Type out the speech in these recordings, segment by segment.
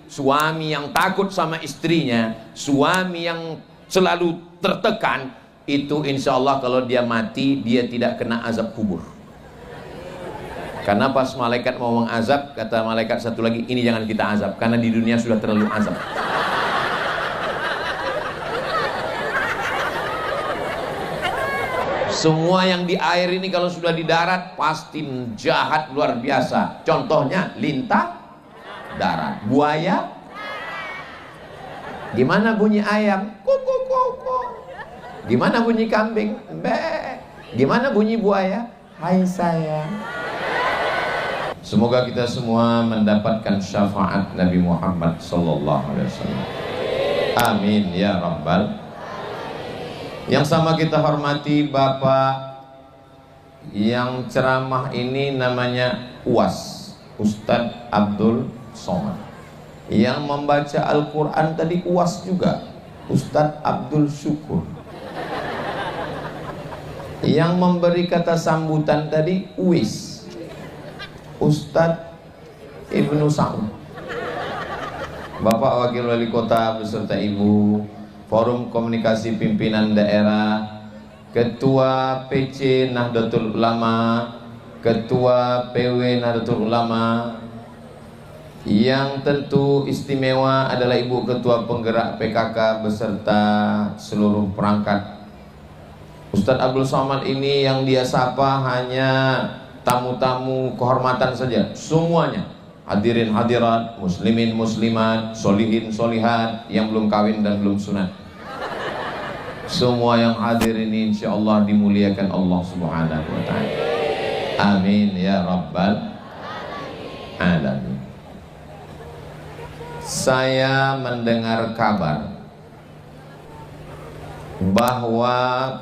suami yang takut sama istrinya, suami yang selalu tertekan, itu insya Allah kalau dia mati, dia tidak kena azab kubur. Karena pas malaikat mau mengazab, kata malaikat satu lagi, ini jangan kita azab, karena di dunia sudah terlalu azab. Semua yang di air ini kalau sudah di darat pasti jahat luar biasa. Contohnya lintah darat, buaya. Gimana bunyi ayam? Kuku kuku. Gimana bunyi kambing? Be. Gimana bunyi buaya? Hai sayang. Semoga kita semua mendapatkan syafaat Nabi Muhammad sallallahu alaihi wasallam. Amin ya rabbal. Yang sama kita hormati Bapak yang ceramah ini namanya UAS, Ustadz Abdul Somad. Yang membaca Al-Quran tadi UAS juga, Ustadz Abdul Syukur. Yang memberi kata sambutan tadi UIS, Ustadz Ibnu Sa'ud. Bapak Wakil Wali Kota beserta Ibu, Forum Komunikasi Pimpinan Daerah, Ketua PC Nahdlatul Ulama, Ketua PW Nahdlatul Ulama, yang tentu istimewa adalah Ibu Ketua Penggerak PKK beserta seluruh perangkat. Ustadz Abdul Somad ini yang dia sapa hanya tamu-tamu kehormatan saja, semuanya hadirin hadirat, muslimin muslimat, solihin solihat, yang belum kawin dan belum sunat, semua yang hadir ini insya Allah dimuliakan Allah subhanahu wa ta'ala. Amin ya rabbal alamin. Saya mendengar kabar bahwa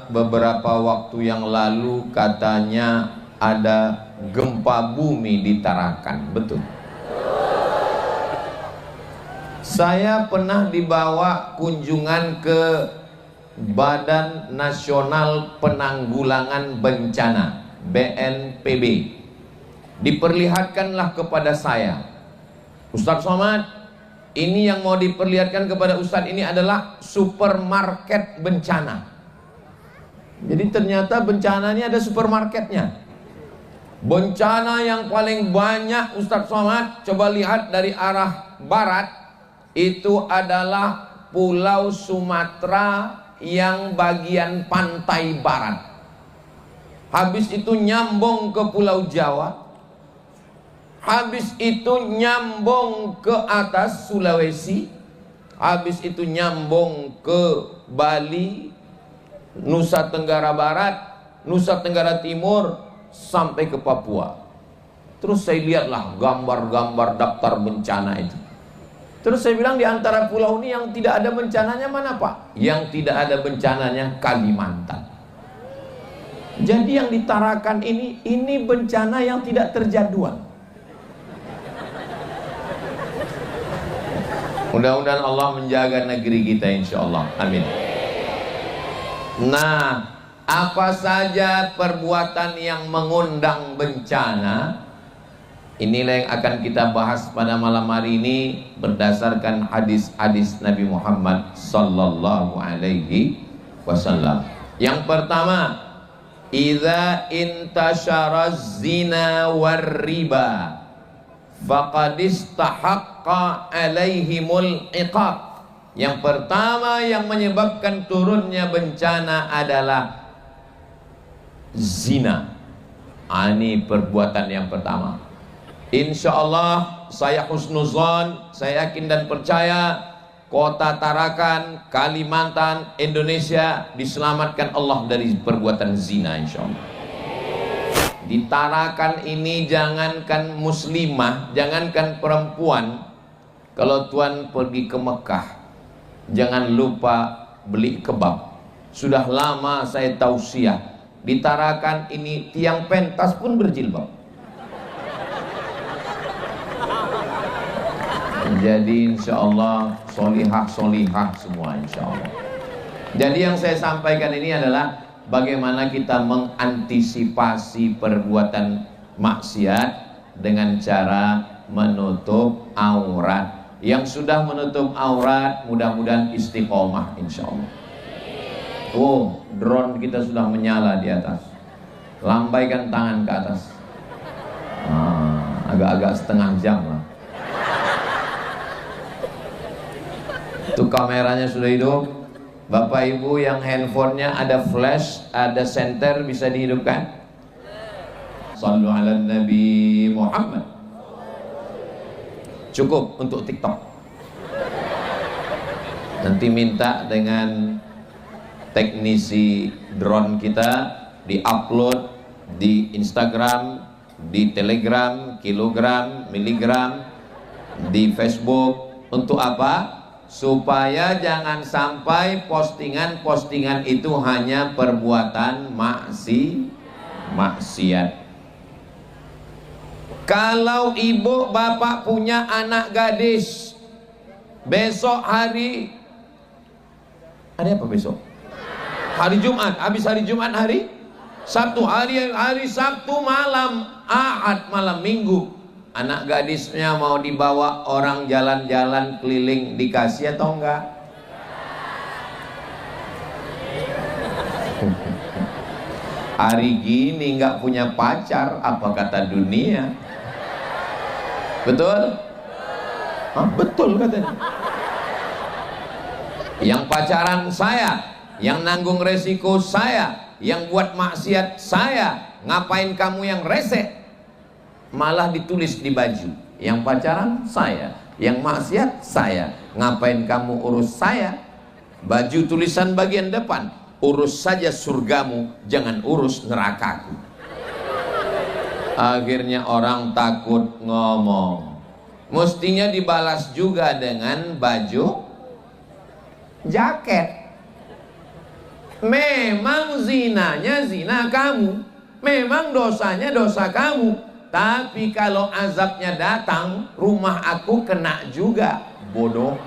beberapa waktu yang lalu katanya ada gempa bumi di Tarakan, betul? Saya pernah dibawa kunjungan ke Badan Nasional Penanggulangan Bencana BNPB. Diperlihatkanlah kepada saya, Ustadz Somad, ini yang mau diperlihatkan kepada Ustadz ini adalah supermarket bencana. Jadi ternyata bencana ini ada supermarketnya. Bencana yang paling banyak Ustadz Somad, coba lihat dari arah barat, itu adalah Pulau Sumatera yang bagian pantai barat. Habis itu nyambung ke Pulau Jawa. Habis itu nyambung ke atas Sulawesi. Habis itu nyambung ke Bali, Nusa Tenggara Barat, Nusa Tenggara Timur, sampai ke Papua. Terus saya lihatlah gambar-gambar daftar bencana itu. Terus saya bilang, di antara pulau ini yang tidak ada bencananya mana Pak? Yang tidak ada bencananya Kalimantan. Jadi yang ditarakan ini bencana yang tidak terjadwal. Mudah-mudahan Allah menjaga negeri kita insya Allah. Amin. Nah, apa saja perbuatan yang mengundang bencana, inilah yang akan kita bahas pada malam hari ini berdasarkan hadis-hadis Nabi Muhammad sallallahu alaihi wasallam. Yang pertama, idza intasharaz zina war riba faqad istahaqqa alaihimul iqab. Yang pertama yang menyebabkan turunnya bencana adalah zina. Ini perbuatan yang pertama. Insya Allah saya husnuzon, saya yakin dan percaya kota Tarakan, Kalimantan, Indonesia diselamatkan Allah dari perbuatan zina insya Allah. Di Tarakan ini jangankan muslimah, jangankan perempuan, kalau tuan pergi ke Mekah jangan lupa beli kebab. Sudah lama saya tausiah, di Tarakan ini tiang pentas pun berjilbab. Jadi insya Allah solihah semua insya Allah. Jadi yang saya sampaikan ini adalah bagaimana kita mengantisipasi perbuatan maksiat dengan cara menutup aurat Yang sudah menutup aurat mudah-mudahan istiqomah insya Allah. Oh, drone kita sudah menyala di atas. Lambaikan tangan ke atas. Agak-agak setengah jam lah. Itu kameranya sudah hidup. Bapak Ibu yang handphonenya ada flash, ada senter, bisa dihidupkan. Sallu ala Nabi Muhammad. Cukup untuk TikTok. Nanti minta dengan teknisi drone kita di-upload di Instagram, di Telegram, kilogram, miligram, di Facebook. Untuk apa? Supaya jangan sampai postingan-postingan itu hanya perbuatan maksiat. Kalau ibu bapak punya anak gadis, besok hari apa besok? Hari Jumat. Habis hari Jumat hari Sabtu, hari Sabtu malam, Ahad malam Minggu, anak gadisnya mau dibawa orang jalan-jalan keliling, dikasih atau enggak? Hari gini enggak punya pacar, apa kata dunia? Betul? Betul katanya. Yang pacaran saya, yang nanggung resiko saya, yang buat maksiat saya, ngapain kamu yang rese? Malah ditulis di baju, yang pacaran saya, yang maksiat saya, ngapain kamu urus saya? Baju tulisan bagian depan, urus saja surgamu, jangan urus nerakaku. Akhirnya orang takut ngomong. Mestinya dibalas juga dengan baju jaket. Memang zinanya zina kamu, memang dosanya dosa kamu, tapi kalau azabnya datang, rumah aku kena juga, bodoh.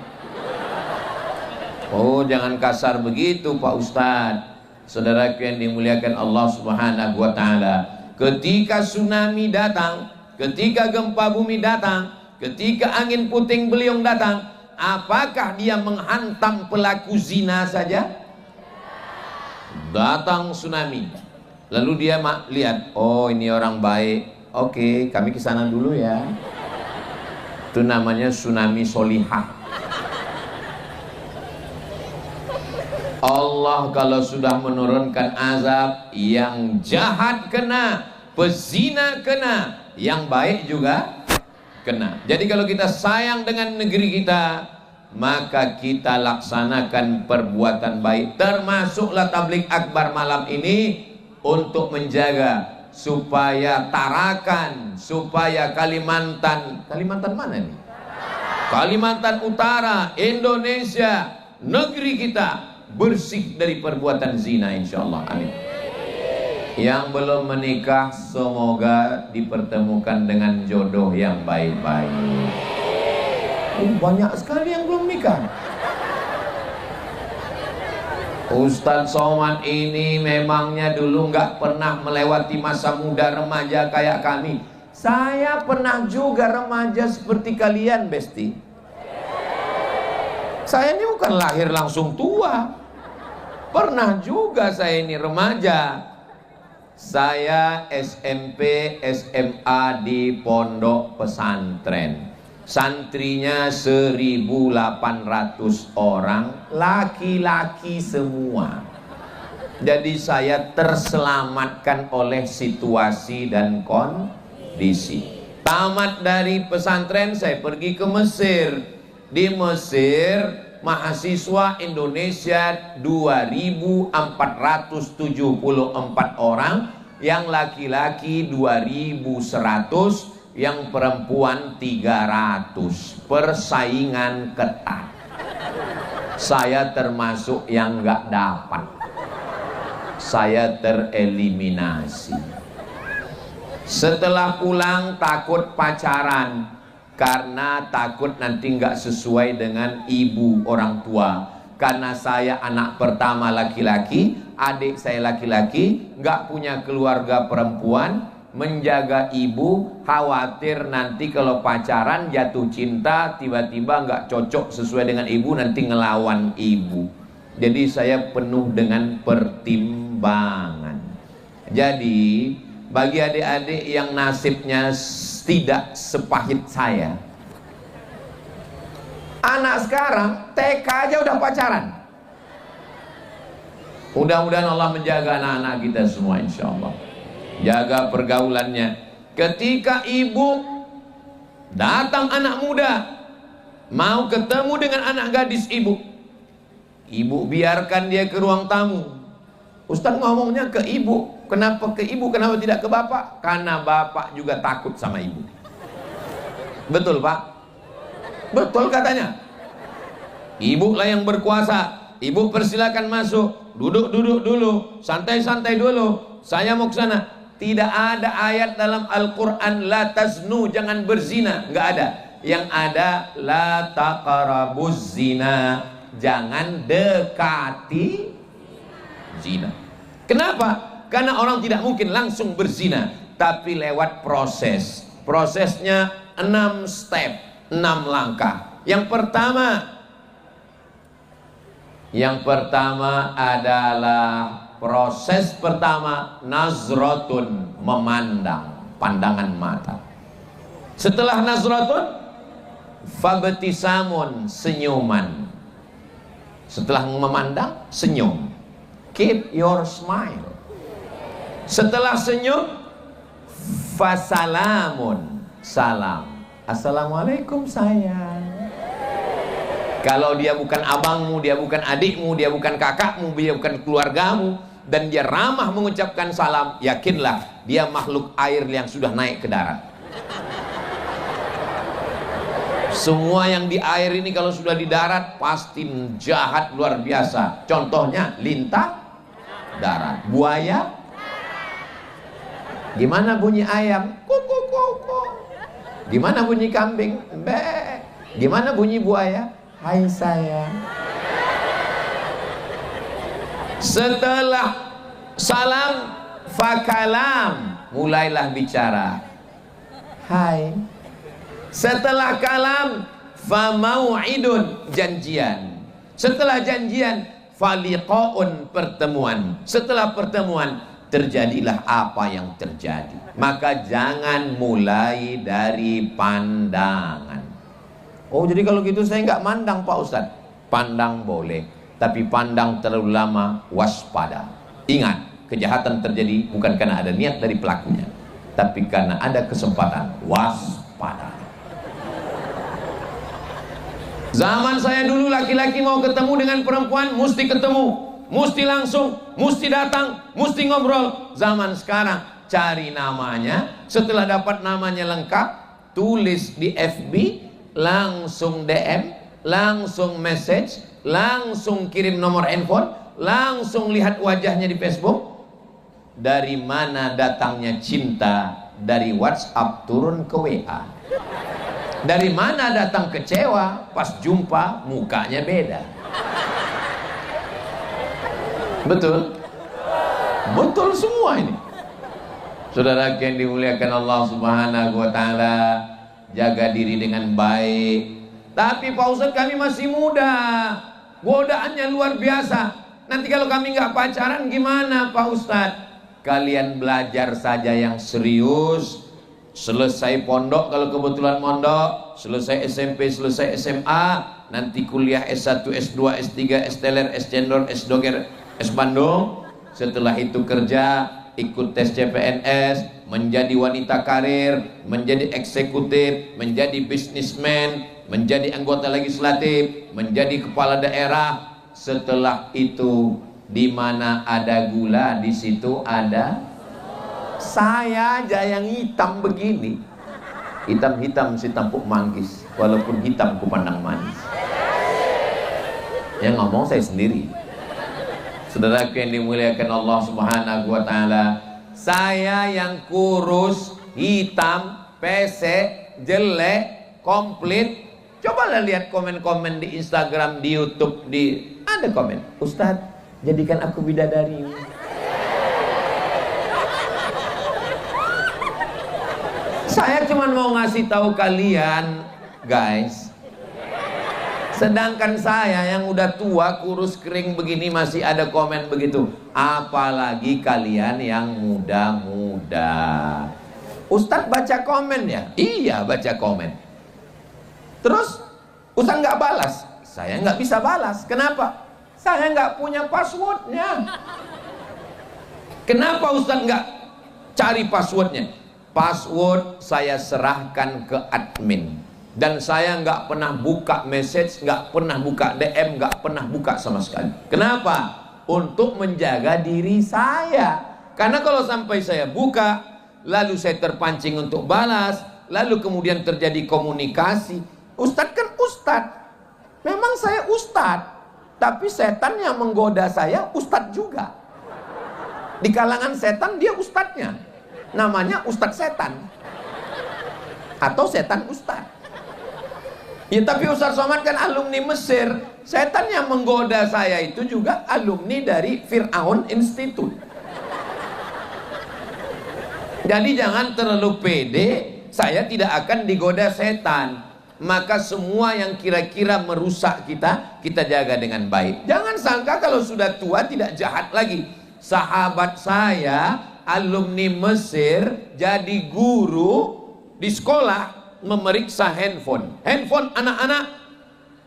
Oh, jangan kasar begitu Pak Ustadz. Saudaraku yang dimuliakan Allah Subhanahu wa Ta'ala, ketika tsunami datang, ketika gempa bumi datang, ketika angin puting beliung datang, apakah dia menghantam pelaku zina saja? Datang tsunami, lalu dia lihat, oh ini orang baik, oke, kami ke sana dulu ya. Itu namanya tsunami solihah. Allah kalau sudah menurunkan azab, yang jahat kena, pezina kena, yang baik juga kena. Jadi kalau kita sayang dengan negeri kita, maka kita laksanakan perbuatan baik. Termasuklah tabligh akbar malam ini untuk menjaga supaya Tarakan, supaya Kalimantan mana nih? Kalimantan Utara, Indonesia, negeri kita bersih dari perbuatan zina insyaallah. Amin. Yang belum menikah semoga dipertemukan dengan jodoh yang baik-baik. Banyak sekali yang belum nikah. Ustadz Somad ini memangnya dulu nggak pernah melewati masa muda remaja kayak kami. Saya pernah juga remaja seperti kalian, Besti. Saya ini bukan lahir langsung tua. Pernah juga saya ini remaja. Saya SMP, SMA di pondok pesantren. Santrinya 1.800 orang, laki-laki semua. Jadi saya terselamatkan oleh situasi dan kondisi. Tamat dari pesantren saya pergi ke Mesir. Di Mesir mahasiswa Indonesia 2.474 orang, yang laki-laki 2.100, yang perempuan 300. Persaingan ketat. Saya termasuk yang nggak dapat. Saya tereliminasi. Setelah pulang takut pacaran, karena takut nanti nggak sesuai dengan ibu orang tua. Karena saya anak pertama laki-laki, adik saya laki-laki, nggak punya keluarga perempuan, menjaga ibu, khawatir nanti kalau pacaran jatuh cinta, tiba-tiba nggak cocok sesuai dengan ibu, nanti ngelawan ibu. Jadi saya penuh dengan pertimbangan. Jadi bagi adik-adik yang nasibnya tidak sepahit saya, anak sekarang TK aja udah pacaran. Mudah-mudahan Allah menjaga anak-anak kita semua, insya Allah. Jaga pergaulannya. Ketika ibu datang anak muda mau ketemu dengan anak gadis ibu, ibu biarkan dia ke ruang tamu. Ustaz ngomongnya ke ibu. Kenapa ke ibu? Kenapa tidak ke bapak? Karena bapak juga takut sama ibu. Betul pak? Betul katanya. Ibu lah yang berkuasa. Ibu persilakan masuk. Duduk-duduk dulu. Santai-santai dulu. Saya mau ke sana. Tidak ada ayat dalam Al-Quran la taznu, jangan berzina. Nggak ada. Yang ada la taqrabuz zina, jangan dekati zina. Kenapa? Karena orang tidak mungkin langsung berzina, tapi lewat proses. Prosesnya 6 step, 6 langkah. Yang pertama adalah proses pertama, nazratun, memandang, pandangan mata. Setelah nazratun, fabtisamun, senyuman. Setelah memandang, senyum. Keep your smile. Setelah senyum, fasalamun, salam. Assalamualaikum sayang. Kalau dia bukan abangmu, dia bukan adikmu, dia bukan kakakmu, dia bukan keluargamu, dan dia ramah mengucapkan salam, yakinlah dia makhluk air yang sudah naik ke darat. Semua yang di air ini kalau sudah di darat pasti jahat luar biasa. Contohnya lintah darat, buaya. Gimana bunyi ayam? Kuku kuku. Gimana bunyi kambing? Be. Gimana bunyi buaya? Hai sayang. Setelah salam, fakalam, mulailah bicara. Hai. Setelah kalam, famau'idun, janjian. Setelah janjian, faliqaun, pertemuan. Setelah pertemuan, terjadilah apa yang terjadi. Maka jangan mulai dari pandangan. Oh, jadi kalau gitu saya nggak mandang Pak Ustadz. Pandang boleh, tapi pandang terlalu lama, waspada. Ingat, kejahatan terjadi bukan karena ada niat dari pelakunya, tapi karena ada kesempatan. Waspada. Zaman saya dulu, laki-laki mau ketemu dengan perempuan mesti ketemu, mesti langsung, mesti datang, mesti ngobrol. Zaman sekarang cari namanya, setelah dapat namanya lengkap, tulis di FB, langsung DM, langsung message, langsung kirim nomor handphone, langsung lihat wajahnya di Facebook. Dari mana datangnya cinta? Dari WhatsApp turun ke WA. Dari mana datang kecewa? Pas jumpa mukanya beda. Betul? Betul semua ini. Saudara yang dimuliakan Allah Subhanahu wa taala, jaga diri dengan baik. Tapi Pak Ustadz, kami masih muda, godaannya luar biasa. Nanti kalau kami nggak pacaran gimana Pak Ustadz? Kalian belajar saja yang serius. Selesai pondok kalau kebetulan mondok, selesai SMP, selesai SMA, nanti kuliah S1, S2, S3, S-Teler, S-Cendor, S-Doger, S-Bandung. Setelah itu kerja, ikut tes CPNS, menjadi wanita karir, menjadi eksekutif, menjadi bisnismen, menjadi anggota legislatif, menjadi kepala daerah. Setelah itu, di mana ada gula, di situ ada. Saya aja yang hitam begini, hitam-hitam si tampuk manggis, walaupun hitam ku pandang manis. Yang ngomong saya sendiri. Saudara yang dimuliakan Allah Subhanahu wa taala, saya yang kurus, hitam, pesek, jelek, komplit. Cobalah lihat komen-komen di Instagram, di YouTube, ada komen, Ustadz, jadikan aku bidadari. cuma mau ngasih tahu kalian, guys. Sedangkan saya yang udah tua, kurus, kering begini masih ada komen begitu. Apalagi kalian yang muda-muda. Ustadz baca komen ya? Iya, baca komen. Terus Ustadz nggak balas? Saya nggak bisa balas. Kenapa? Saya nggak punya passwordnya. Kenapa Ustadz nggak cari passwordnya? Password saya serahkan ke admin. Dan saya nggak pernah buka message, nggak pernah buka DM, nggak pernah buka sama sekali. Kenapa? Untuk menjaga diri saya. Karena kalau sampai saya buka, lalu saya terpancing untuk balas, lalu kemudian terjadi komunikasi. Ustadz kan ustadz. Memang saya ustadz, tapi setan yang menggoda saya ustadz juga. Di kalangan setan dia ustadznya. Namanya ustadz setan. Atau setan ustadz. Ya tapi Ustadz Somad kan alumni Mesir. Setan yang menggoda saya itu juga alumni dari Fir'aun Institute. Jadi jangan terlalu pede, saya tidak akan digoda setan. Maka semua yang kira-kira merusak kita, kita jaga dengan baik. Jangan sangka kalau sudah tua tidak jahat lagi. Sahabat saya alumni Mesir jadi guru di sekolah, memeriksa handphone anak-anak,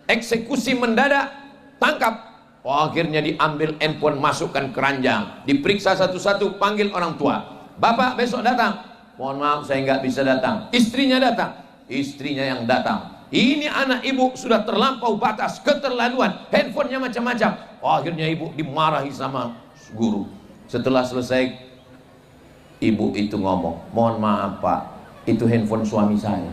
eksekusi mendadak, tangkap. Akhirnya diambil handphone, masukkan keranjang, diperiksa satu-satu, panggil orang tua. Bapak besok datang. Mohon maaf saya nggak bisa datang. Istrinya datang. Istrinya yang datang. Ini anak ibu sudah terlampau batas, keterlaluan, handphonenya macam-macam. Akhirnya ibu dimarahi sama guru. Setelah selesai, ibu itu ngomong, mohon maaf pak, itu handphone suami saya.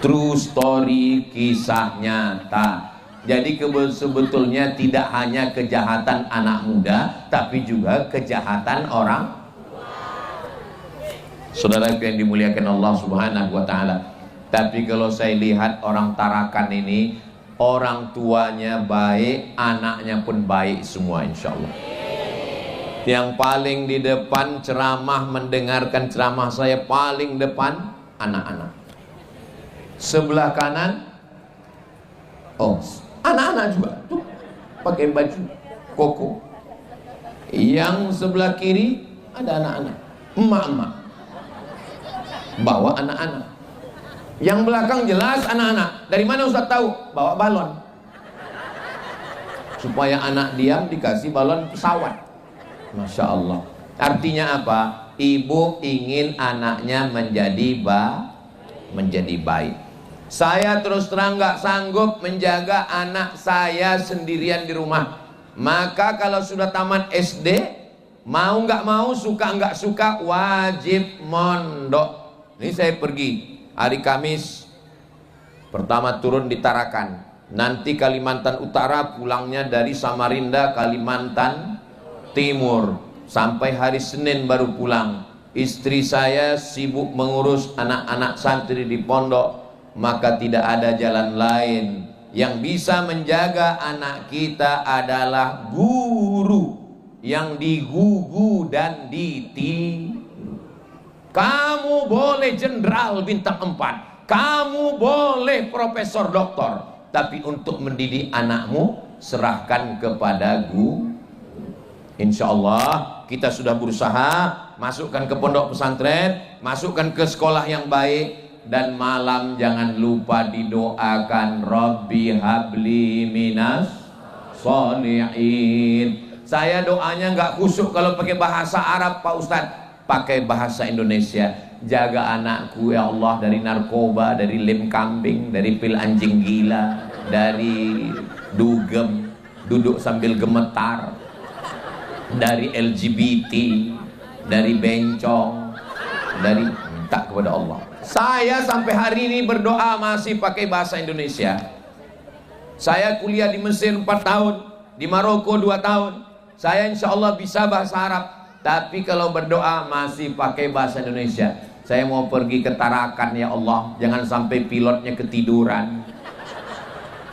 True story, kisah nyata. Jadi sebetulnya tidak hanya kejahatan anak muda, tapi juga kejahatan orang. Saudara yang dimuliakan Allah Subhanahu wa taala. Tapi kalau saya lihat orang Tarakan ini, orang tuanya baik, anaknya pun baik semua insyaallah. Yang paling di depan ceramah, mendengarkan ceramah saya paling depan anak-anak. Sebelah kanan, oh anak-anak juga tuh pakai baju koko. Yang sebelah kiri ada anak-anak, emak-emak bawa anak-anak. Yang belakang jelas anak-anak. Dari mana Ustaz tahu? Bawa balon. Supaya anak diam dikasih balon pesawat. Masya Allah. Artinya apa? Ibu ingin anaknya menjadi baik. Saya terus terang gak sanggup menjaga anak saya sendirian di rumah. Maka kalau sudah tamat SD, mau gak mau, suka gak suka, wajib mondok. Ini saya pergi hari Kamis, pertama turun di Tarakan, nanti Kalimantan Utara, pulangnya dari Samarinda, Kalimantan Timur, sampai hari Senin baru pulang. Istri saya sibuk mengurus anak-anak santri di pondok, maka tidak ada jalan lain. Yang bisa menjaga anak kita adalah guru yang digugu dan ditiru. Kamu boleh jenderal bintang 4, kamu boleh profesor doktor, tapi untuk mendidik anakmu serahkan kepada guru. Insya Allah kita sudah berusaha masukkan ke pondok pesantren, masukkan ke sekolah yang baik. Dan malam jangan lupa didoakan, Rabbi habli minas sholihin. Saya doanya nggak khusyuk kalau pakai bahasa Arab Pak Ustadz, pakai bahasa Indonesia. Jaga anakku ya Allah dari narkoba, dari lem kambing, dari pil anjing gila, dari dugem, duduk sambil gemetar, dari LGBT, dari bencong, dari minta kepada Allah. Saya sampai hari ini berdoa masih pakai bahasa Indonesia. Saya kuliah di Mesir 4 tahun, di Maroko 2 tahun. Saya insya Allah bisa bahasa Arab, tapi kalau berdoa masih pakai bahasa Indonesia. Saya mau pergi ke Tarakan ya Allah, jangan sampai pilotnya ketiduran.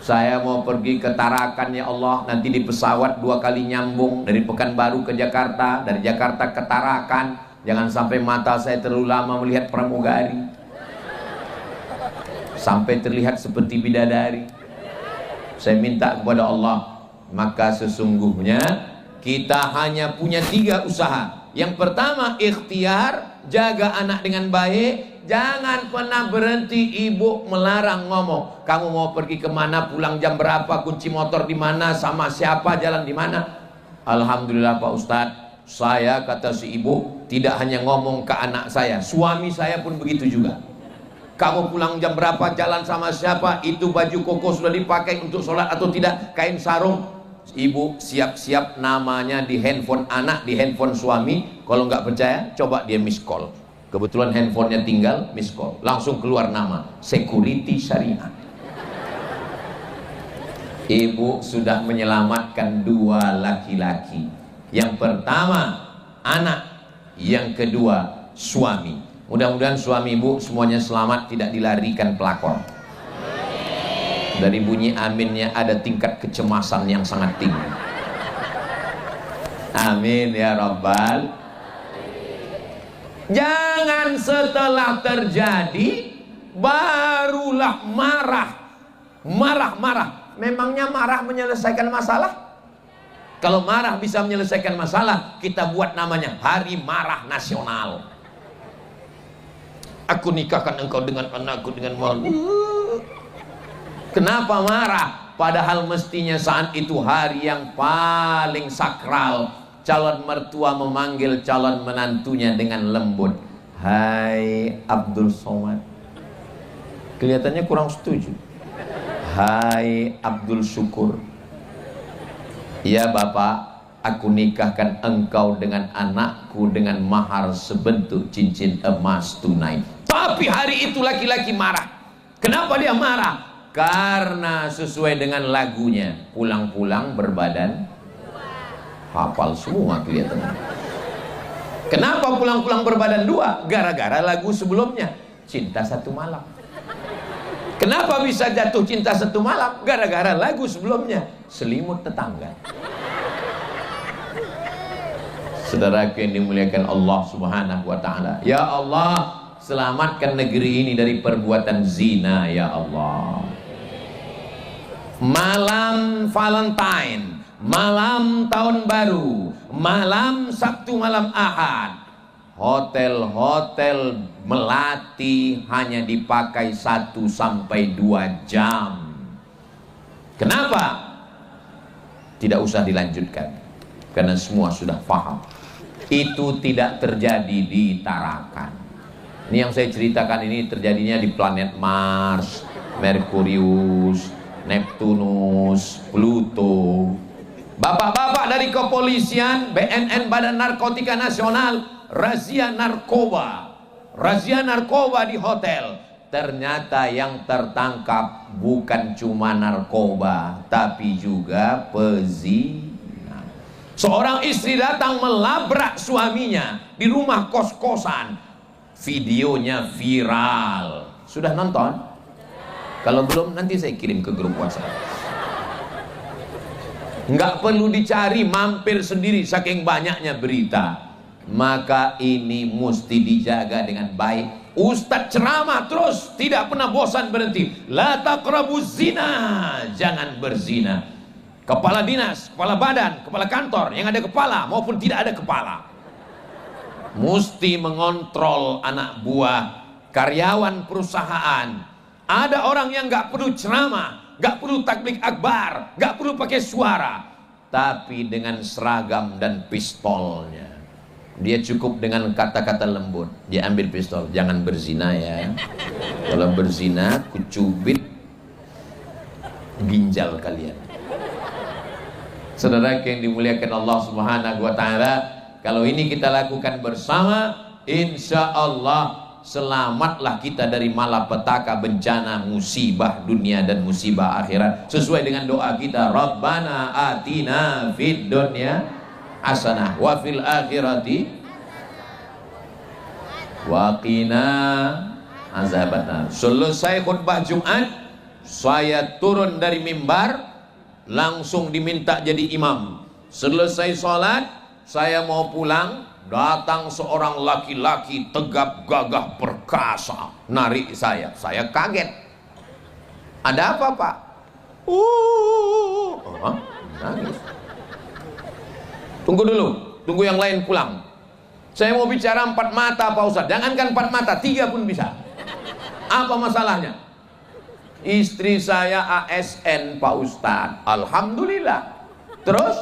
Saya mau pergi ke Tarakan ya Allah, nanti di pesawat 2 kali nyambung dari Pekanbaru ke Jakarta, dari Jakarta ke Tarakan. Jangan sampai mata saya terlalu lama melihat pramugari, sampai terlihat seperti bidadari. Saya minta kepada Allah, maka sesungguhnya kita hanya punya 3 usaha. Yang pertama, ikhtiar, jaga anak dengan baik. Jangan pernah berhenti ibu melarang ngomong. Kamu mau pergi kemana, pulang jam berapa, kunci motor di mana, sama siapa, jalan di mana. Alhamdulillah Pak Ustadz, saya, kata si ibu, tidak hanya ngomong ke anak saya, suami saya pun begitu juga. Kamu pulang jam berapa, jalan sama siapa, itu baju koko sudah dipakai untuk sholat atau tidak, kain sarung. Ibu siap-siap namanya di handphone anak, di handphone suami. Kalau nggak percaya, coba dia miss call. Kebetulan handphonenya tinggal, miss call, langsung keluar nama Security Syariah. Ibu sudah menyelamatkan 2 laki-laki. Yang pertama anak, yang kedua suami. Mudah-mudahan suami ibu semuanya selamat, tidak dilarikan pelakor. Dari bunyi aminnya ada tingkat kecemasan yang sangat tinggi. Amin ya Rabbal. Jangan setelah terjadi barulah marah. Memangnya marah menyelesaikan masalah? Kalau marah bisa menyelesaikan masalah, kita buat namanya Hari Marah Nasional. Aku nikahkan engkau dengan anakku dengan malu. Kenapa marah? Padahal mestinya saat itu hari yang paling sakral. Calon mertua memanggil calon menantunya dengan lembut. Hai Abdul Somad. Kelihatannya kurang setuju. Hai Abdul Syukur. Ya Bapak, aku nikahkan engkau dengan anakku dengan mahar sebentuk cincin emas tunai. Tapi hari itu laki-laki marah. Kenapa dia marah? Karena sesuai dengan lagunya, pulang-pulang berbadan hafal semua kelihatannya. Kenapa pulang-pulang berbadan 2? Gara-gara lagu sebelumnya, Cinta Satu Malam. Kenapa bisa jatuh cinta satu malam? Gara-gara lagu sebelumnya, Selimut Tetangga. Saudaraku yang dimuliakan Allah Subhanahu wa taala. Ya Allah, selamatkan negeri ini dari perbuatan zina ya Allah. Malam Valentine, malam tahun baru, malam Sabtu malam Ahad, hotel-hotel melati hanya dipakai 1 sampai 2 jam. Kenapa? Tidak usah dilanjutkan, karena semua sudah paham. Itu tidak terjadi di Tarakan. Ini yang saya ceritakan ini terjadinya di planet Mars, Merkurius, Neptunus, Pluto. Bapak-bapak dari kepolisian, BNN, Badan Narkotika Nasional, razia narkoba di hotel. Ternyata yang tertangkap bukan cuma narkoba, tapi juga pezina. Seorang istri datang melabrak suaminya di rumah kos-kosan. Videonya viral. Sudah nonton? Kalau belum, nanti saya kirim ke grup WhatsApp. Nggak perlu dicari, mampir sendiri saking banyaknya berita. Maka ini mesti dijaga dengan baik. Ustadz ceramah terus, tidak pernah bosan berhenti. La taqrabuz zina, jangan berzina. Kepala dinas, kepala badan, kepala kantor, yang ada kepala maupun tidak ada kepala, mesti mengontrol anak buah, karyawan perusahaan. Ada orang yang nggak perlu ceramah, nggak perlu takbir akbar, nggak perlu pakai suara, tapi dengan seragam dan pistolnya. Dia cukup dengan kata-kata lembut. Dia ambil pistol, jangan berzina ya. Kalau berzina, kucubit ginjal kalian. Saudara yang dimuliakan Allah Subhanahu wa taala, kalau ini kita lakukan bersama, insya Allah selamatlah kita dari malapetaka, bencana, musibah dunia dan musibah akhirat. Sesuai dengan doa kita, Rabbana atina fid dunya hasanah wa fil akhirati wa qina azabannar. Selesai khutbah Jumat, saya turun dari mimbar, langsung diminta jadi imam. Selesai sholat, saya mau pulang, datang seorang laki-laki tegap gagah perkasa narik saya kaget. Ada apa Pak? Nangis. Tunggu dulu, tunggu yang lain pulang. Saya mau bicara 4 mata Pak Ustadz. Jangankan 4 mata, 3 pun bisa. Apa masalahnya? Istri saya ASN Pak Ustadz. Alhamdulillah. Terus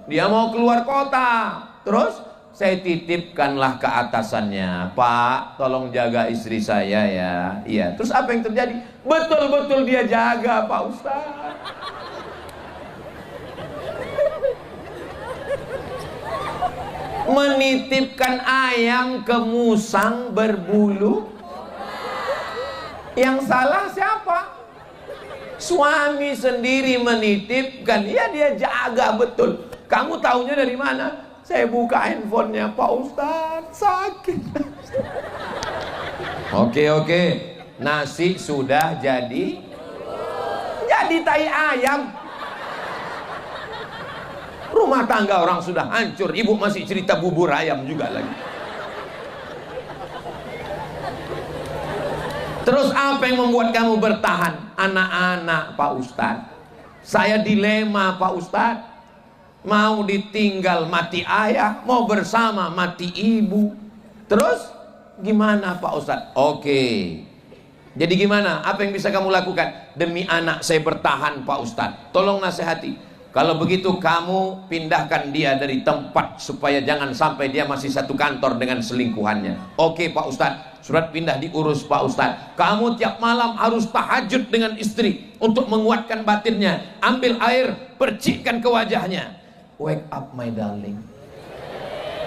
dia mau keluar kota. Terus saya titipkanlah ke atasannya, Pak, tolong jaga istri saya ya. Iya. Terus apa yang terjadi? Betul-betul dia jaga Pak Ustadz. Menitipkan ayam ke musang berbulu. Yang salah siapa? Suami sendiri menitipkan, ya dia jaga betul. Kamu taunya dari mana? Saya buka handphonenya, Pak Ustadz, sakit. Oke, nasi sudah jadi tai ayam. Rumah tangga orang sudah hancur, ibu masih cerita bubur ayam juga lagi. Terus apa yang membuat kamu bertahan? Anak-anak Pak Ustadz. Saya dilema Pak Ustadz. Mau ditinggal mati ayah, mau bersama mati ibu. Terus gimana Pak Ustadz? Oke. Jadi gimana? Apa yang bisa kamu lakukan? Demi anak saya bertahan Pak Ustadz. Tolong nasihati. Kalau begitu kamu pindahkan dia dari tempat supaya jangan sampai dia masih satu kantor dengan selingkuhannya. Oke Pak Ustadz, surat pindah diurus Pak Ustadz. Kamu tiap malam harus tahajud dengan istri untuk menguatkan batinnya. Ambil air, percikkan ke wajahnya. Wake up my darling.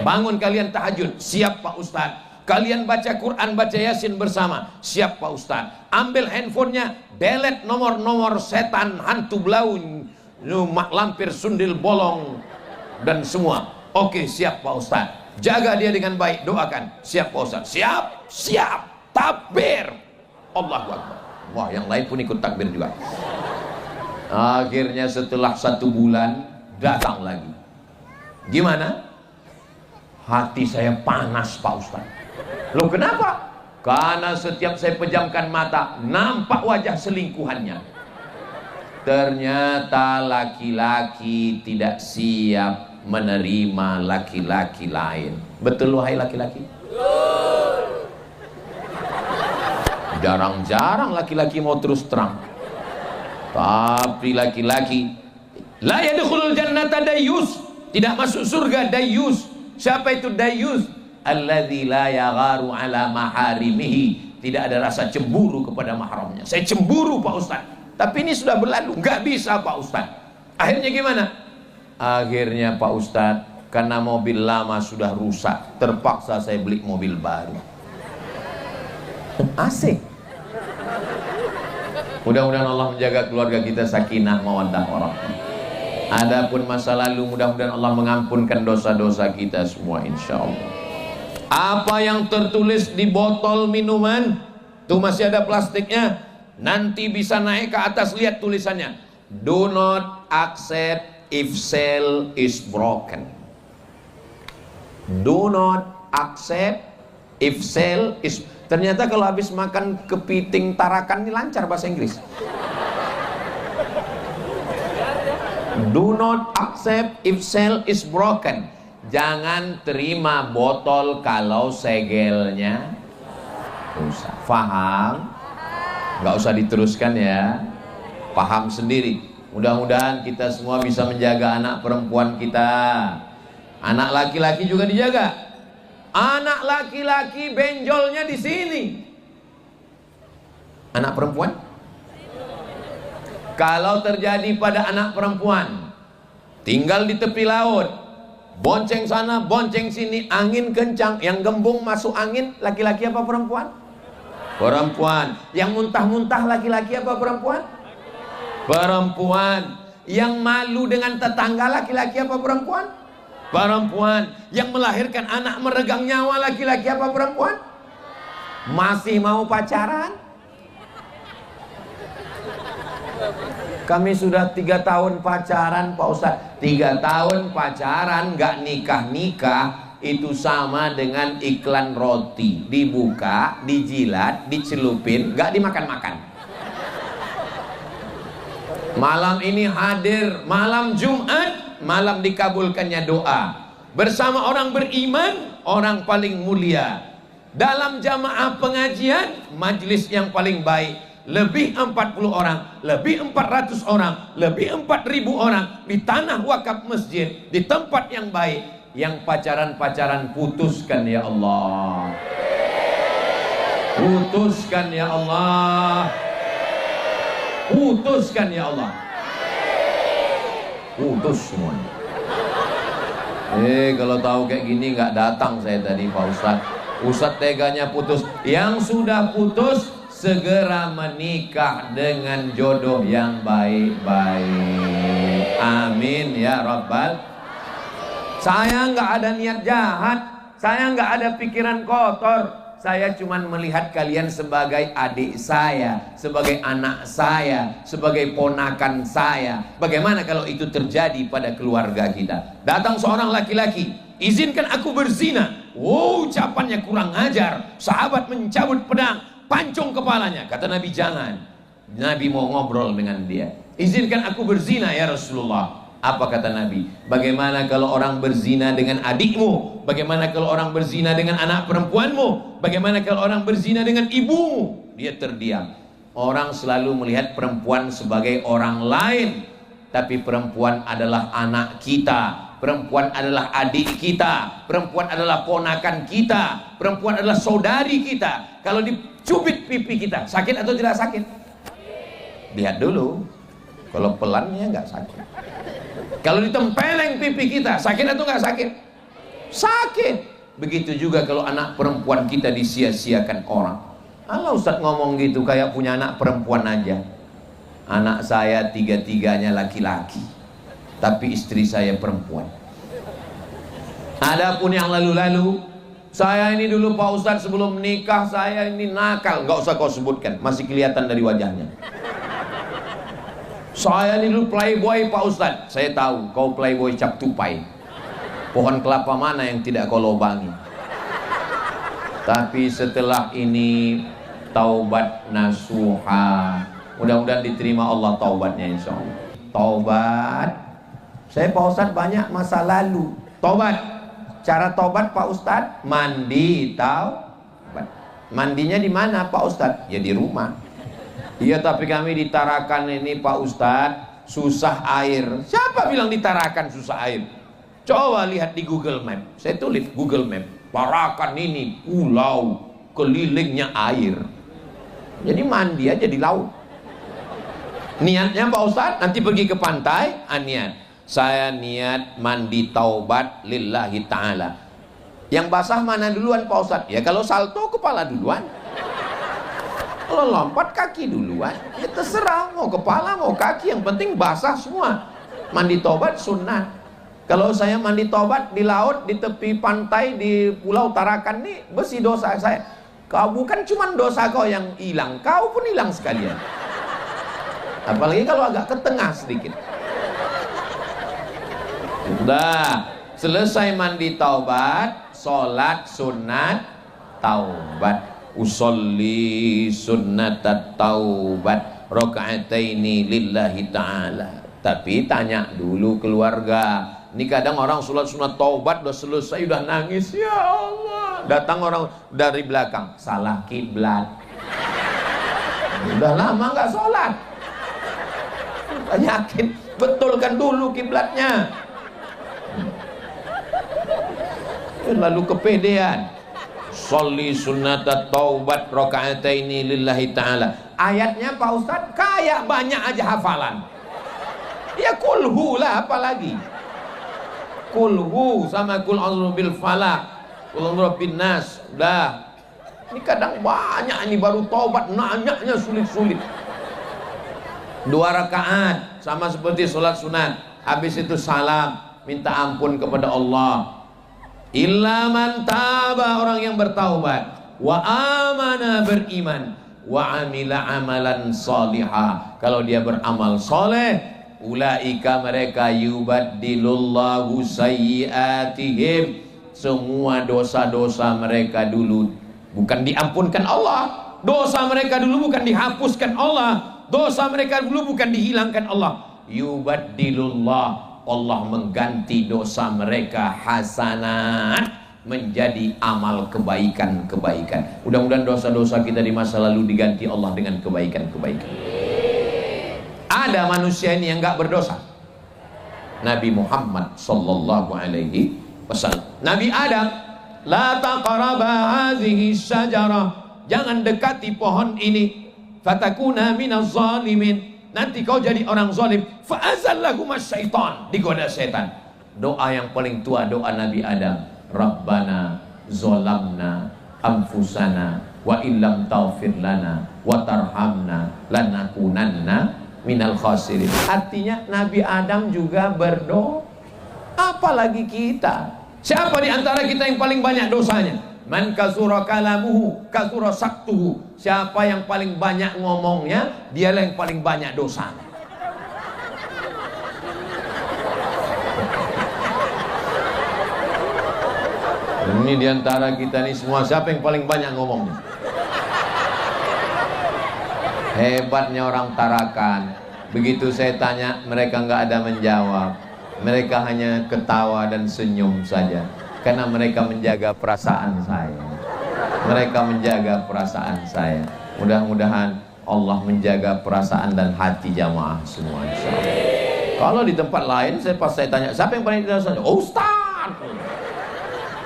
Bangun kalian tahajud. Siap Pak Ustadz. Kalian baca Quran, baca Yasin bersama. Siap Pak Ustadz. Ambil handphonenya, delete nomor-nomor setan, hantu belaun, mak lampir, sundil bolong dan semua. Oke, siap Pak Ustadz. Jaga dia dengan baik, doakan. Siap Pak Ustadz. Siap. Takbir. Allahu Akbar. Wah, yang lain pun ikut takbir juga. Akhirnya setelah 1 bulan datang lagi. Gimana? Hati saya panas Pak Ustadz. Loh kenapa? Karena setiap saya pejamkan mata, nampak wajah selingkuhannya. Ternyata laki-laki tidak siap menerima laki-laki lain. Betul wahai laki-laki? Jarang-jarang laki-laki mau terus terang. Tapi laki-laki la yadkhulul jannata dayyus, tidak masuk surga dayyus. Siapa itu dayyus? Alladzi la yagharu ala maharimihi, tidak ada rasa cemburu kepada mahramnya. Saya cemburu Pak Ustadz, tapi ini sudah berlalu, nggak bisa Pak Ustadz. Akhirnya gimana? Akhirnya Pak Ustadz, karena mobil lama sudah rusak, terpaksa saya beli mobil baru. Asik. Mudah-mudahan Allah menjaga keluarga kita sakinah mawaddah warahmah. Adapun masa lalu, mudah-mudahan Allah mengampunkan dosa-dosa kita semua insyaallah. Apa yang tertulis di botol minuman tuh masih ada plastiknya, nanti bisa naik ke atas, lihat tulisannya. Do not accept if seal is broken. Do not accept if seal is. Ternyata kalau habis makan kepiting tarakan ini lancar bahasa Inggris. Do not accept if seal is broken. Jangan terima botol kalau segelnya rusak. Faham? Nggak usah diteruskan ya. Paham sendiri. Mudah-mudahan kita semua bisa menjaga anak perempuan kita. Anak laki-laki juga dijaga. Anak laki-laki benjolnya di sini. Anak perempuan? Kalau terjadi pada anak perempuan, tinggal di tepi laut, bonceng sana, bonceng sini, angin kencang, yang gembung masuk angin, laki-laki apa perempuan? Perempuan. Yang muntah-muntah laki-laki apa perempuan? Perempuan. Yang malu dengan tetangga laki-laki apa perempuan? Perempuan. Yang melahirkan anak meregang nyawa laki-laki apa perempuan? Masih mau pacaran? Kami sudah 3 tahun pacaran Pak Ustadz. 3 tahun pacaran, gak nikah-nikah. itu sama dengan iklan roti, dibuka, dijilat, dicelupin, gak dimakan-makan. Malam ini hadir malam Jumat, malam dikabulkannya doa bersama orang beriman, orang paling mulia. Dalam jamaah pengajian, majlis yang paling baik, lebih 40 orang, lebih 400 orang, lebih 4.000 orang di tanah wakaf masjid, di tempat yang baik. Yang pacaran-pacaran putuskan ya Allah, putuskan ya Allah, putuskan ya Allah, putus semuanya. Kalau tahu kayak gini nggak datang saya tadi Pak Ustadz. Ustadz teganya putus. Yang sudah putus segera menikah dengan jodoh yang baik-baik. Amin ya Rabbal. Saya nggak ada niat jahat, saya nggak ada pikiran kotor. Saya cuma melihat kalian sebagai adik saya, sebagai anak saya, sebagai ponakan saya. Bagaimana kalau itu terjadi pada keluarga kita? Datang seorang laki-laki, izinkan aku berzina. Wow, ucapannya kurang ajar. Sahabat mencabut pedang, pancung kepalanya. Kata Nabi, jangan. Nabi mau ngobrol dengan dia. Izinkan aku berzina ya Rasulullah. Apa kata Nabi? Bagaimana kalau orang berzina dengan adikmu? Bagaimana kalau orang berzina dengan anak perempuanmu? Bagaimana kalau orang berzina dengan ibumu? Dia terdiam. Orang selalu melihat perempuan sebagai orang lain, tapi perempuan adalah anak kita, perempuan adalah adik kita, perempuan adalah ponakan kita, perempuan adalah saudari kita. Kalau dicubit pipi kita, sakit atau tidak sakit? Lihat dulu. Kalau pelannya nggak sakit. Kalau ditempeleng pipi kita, sakit atau nggak sakit? Sakit. Begitu juga kalau anak perempuan kita disia-siakan orang. Allah Ustadz ngomong gitu kayak punya anak perempuan aja. Anak saya tiga-tiganya laki-laki, tapi istri saya perempuan. Adapun yang lalu-lalu, saya ini dulu Pak Ustadz sebelum menikah saya ini nakal. Nggak usah kau sebutkan, masih kelihatan dari wajahnya. Saya ini dulu playboy Pak Ustadz. Saya tahu kau playboy cap tupai. Pohon kelapa mana yang tidak kau lobangi? Tapi setelah ini taubat nasuha. Mudah-mudahan diterima Allah taubatnya insya Allah. Taubat. Saya Pak Ustadz banyak masa lalu. Taubat. Cara taubat Pak Ustadz, mandi taubat. Mandinya di mana Pak Ustadz? Ya di rumah. Iya tapi kami di Tarakan ini Pak Ustadz susah air. Siapa bilang di Tarakan susah air? Coba lihat di Google Map. Saya tulis Google Map. Tarakan ini pulau kelilingnya air. Jadi mandi aja di laut. Niatnya Pak Ustadz nanti pergi ke pantai, niat. Saya niat mandi taubat lillahi ta'ala. Yang basah mana duluan Pak Ustadz? Ya kalau salto kepala duluan. Kalau lompat kaki duluan, ya terserah mau kepala mau kaki, yang penting basah semua. Mandi tobat sunnah. Kalau saya mandi tobat di laut, di tepi pantai, di pulau Tarakan nih, bersih dosa saya. Kau bukan cuma dosa kau yang hilang, kau pun hilang sekalian. Apalagi kalau agak ke tengah sedikit. Udah, selesai mandi taubat, sholat sunat taubat. Usolli sunnatat taubat rakaataini lillahi ta'ala. Tapi tanya dulu keluarga. Ini kadang orang sholat sunat taubat udah selesai udah nangis, ya Allah. Datang orang dari belakang, salah kiblat. Udah lama nggak sholat. Yakin, betulkan dulu kiblatnya. Lalu kepedean. Sholli sunnatat taubat rakaataini lillahi ta'ala. Ayatnya Pak Ustadz kayak banyak aja hafalan. Ya kulhu lah apalagi. Kulhu sama kul a'udzu bil falaq, kul a'udzu bin nas. Udah. Ini kadang banyak ini baru taubat nanyanya sulit-sulit. 2 rakaat sama seperti sholat sunat. Habis itu salam, minta ampun kepada Allah. Illa man taba, orang yang bertaubat, wa amana, beriman, wa amila amalan salihah, kalau dia beramal soleh, ulaika, mereka, yubaddilullahu sayyiatihim, semua dosa-dosa mereka dulu bukan diampunkan Allah, dosa mereka dulu bukan dihapuskan Allah, dosa mereka dulu bukan dihilangkan Allah. Yubaddilullah, Allah mengganti dosa mereka hasanat menjadi amal kebaikan-kebaikan. Mudah-mudahan dosa-dosa kita di masa lalu diganti Allah dengan kebaikan-kebaikan. Ada manusia ini yang enggak berdosa, Nabi Muhammad sallallahu alaihi wasallam. Nabi Adam, la taqraba hadhihi syajarah, jangan dekati pohon ini, fatakuna minaz zalimin, nanti kau jadi orang zalim. Fa azallahuma syaitan, digoda setan. Doa yang paling tua doa Nabi Adam, Rabbana zolamna anfusana wa illam taghfir lana wa tarhamna lanakunanna minal khasirin. Artinya Nabi Adam juga berdoa, apalagi kita. Siapa di antara kita yang paling banyak dosanya? Man kasura kalamuhu kasura saktuhu. Siapa yang paling banyak ngomongnya, dialah yang paling banyak dosanya. Ini di antara kita nih semua, siapa yang paling banyak ngomongnya? Hebatnya orang Tarakan. Begitu saya tanya, mereka nggak ada menjawab. Mereka hanya ketawa dan senyum saja, karena mereka menjaga perasaan saya. Mereka menjaga perasaan saya. Mudah-mudahan Allah menjaga perasaan dan hati jamaah semua. Kalau di tempat lain, pas saya tanya, siapa yang paling dosa? Oh, Ustaz.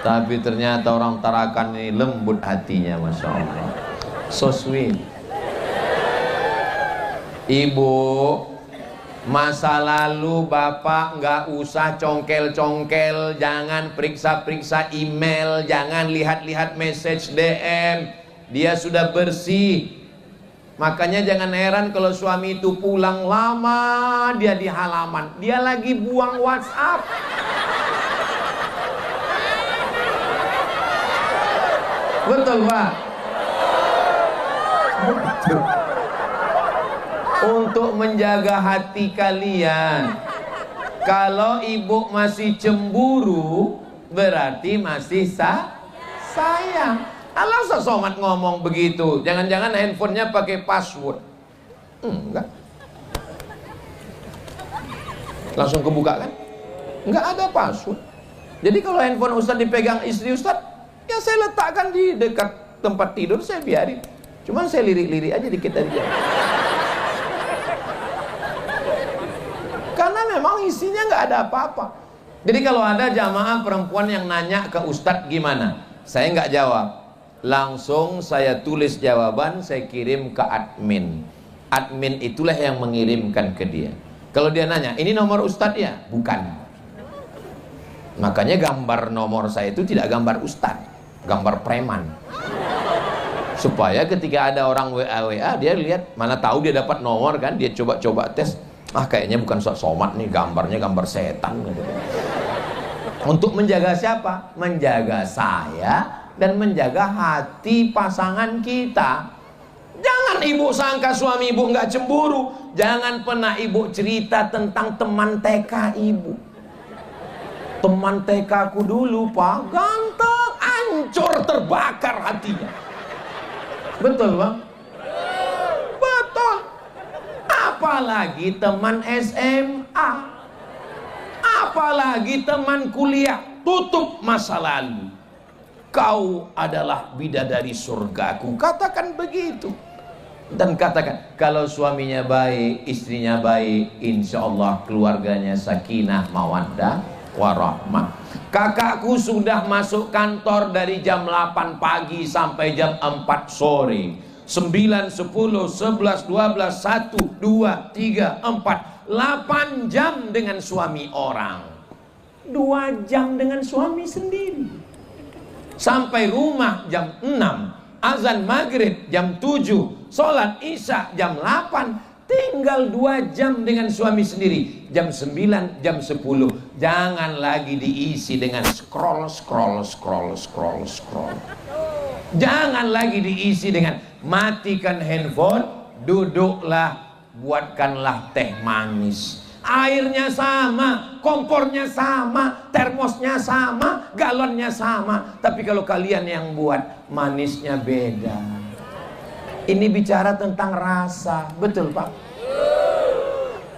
Tapi ternyata orang Tarakan ini lembut hatinya, Masya Allah. So sweet. Ibu, masa lalu bapak nggak usah congkel-congkel, jangan periksa-periksa email, jangan lihat-lihat message DM. Dia sudah bersih. Makanya jangan heran kalau suami itu pulang lama, dia di halaman, dia lagi buang WhatsApp. Betul, Pak? Betul. Untuk menjaga hati kalian, kalau ibu masih cemburu, berarti masih sayang. Allah sesomat ngomong begitu. Jangan-jangan handphonenya pakai password. Enggak. Langsung kebuka kan? Enggak ada password. Jadi kalau handphone Ustaz dipegang istri Ustaz, ya saya letakkan di dekat tempat tidur, saya biarin. Cuman saya lirik-lirik aja dikit dari dia. Karena memang isinya nggak ada apa-apa. Jadi kalau ada jamaah perempuan yang nanya ke Ustadz gimana, saya nggak jawab, langsung saya tulis jawaban, saya kirim ke admin. Admin itulah yang mengirimkan ke dia. Kalau dia nanya, ini nomor Ustadz ya? Bukan. Makanya gambar nomor saya itu tidak gambar Ustadz, gambar preman. Supaya ketika ada orang WA dia lihat, mana tahu dia dapat nomor kan, dia coba-coba tes. Kayaknya bukan somat nih, gambarnya gambar setan gitu. Untuk menjaga siapa? Menjaga saya dan menjaga hati pasangan kita. Jangan ibu sangka suami ibu nggak cemburu. Jangan pernah ibu cerita tentang teman TK ibu. Teman TK ku dulu, Pak, ganteng, hancur, terbakar hatinya. Betul, Bang? Betul. Apalagi teman SMA, apalagi teman kuliah, tutup masa lalu. Kau adalah bidadari surgaku, katakan begitu. Dan katakan, kalau suaminya baik, istrinya baik, insya Allah keluarganya sakinah, mawaddah, warahmah. Kakakku sudah masuk kantor dari jam 8 pagi sampai jam 4 sore. 9, 10, 11, 12, 1, 2, 3, 4 8 jam dengan suami orang, 2 jam dengan suami sendiri. Sampai rumah jam 6, azan maghrib jam 7, sholat isya jam 8, tinggal 2 jam dengan suami sendiri. Jam 9, jam 10 jangan lagi diisi dengan scroll. Jangan lagi diisi dengan matikan handphone, duduklah, buatkanlah teh manis. Airnya sama, kompornya sama, termosnya sama, galonnya sama. Tapi kalau kalian yang buat, manisnya beda. Ini bicara tentang rasa. Betul Pak?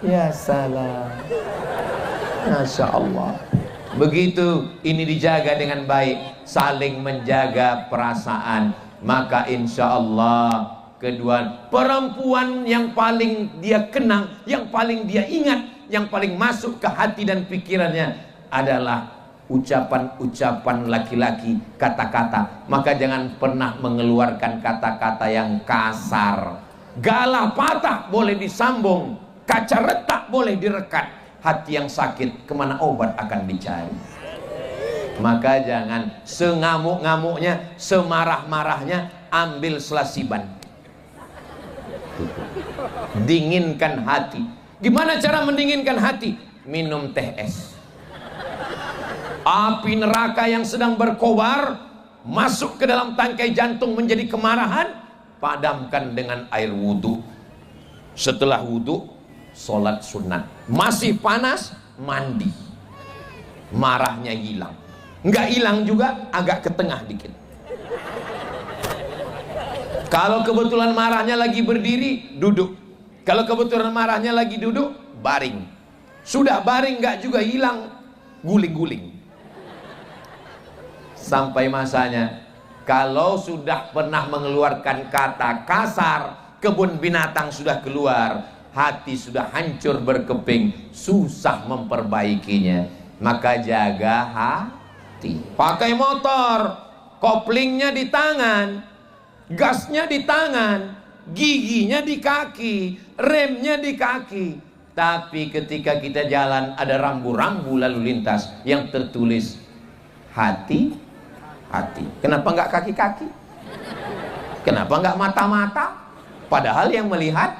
Ya salam. Masya Allah. Begitu ini dijaga dengan baik, saling menjaga perasaan, maka insya Allah kedua perempuan yang paling dia kenang, yang paling dia ingat, yang paling masuk ke hati dan pikirannya adalah ucapan-ucapan laki-laki, kata-kata. Maka jangan pernah mengeluarkan kata-kata yang kasar. Galah patah boleh disambung, kaca retak boleh direkat. Hati yang sakit, kemana obat akan dicari? Maka jangan sengamuk-ngamuknya, semarah-marahnya, ambil selasiban, dinginkan hati. Gimana cara mendinginkan hati? Minum teh es. Api neraka yang sedang berkobar masuk ke dalam tangkai jantung menjadi kemarahan, padamkan dengan air wudhu. Setelah wudhu, sholat sunat. Masih panas, mandi. Marahnya hilang. Nggak hilang juga, agak ke tengah dikit. Kalau kebetulan marahnya lagi berdiri, duduk. Kalau kebetulan marahnya lagi duduk, baring. Sudah baring nggak juga hilang, guling-guling. Sampai masanya, kalau sudah pernah mengeluarkan kata kasar, kebun binatang sudah keluar, hati sudah hancur berkeping, susah memperbaikinya. Maka jaga hati. Pakai motor, koplingnya di tangan, gasnya di tangan, giginya di kaki, remnya di kaki. Tapi ketika kita jalan ada rambu-rambu lalu lintas yang tertulis hati. Kenapa nggak kaki-kaki? Kenapa nggak mata-mata? Padahal yang melihat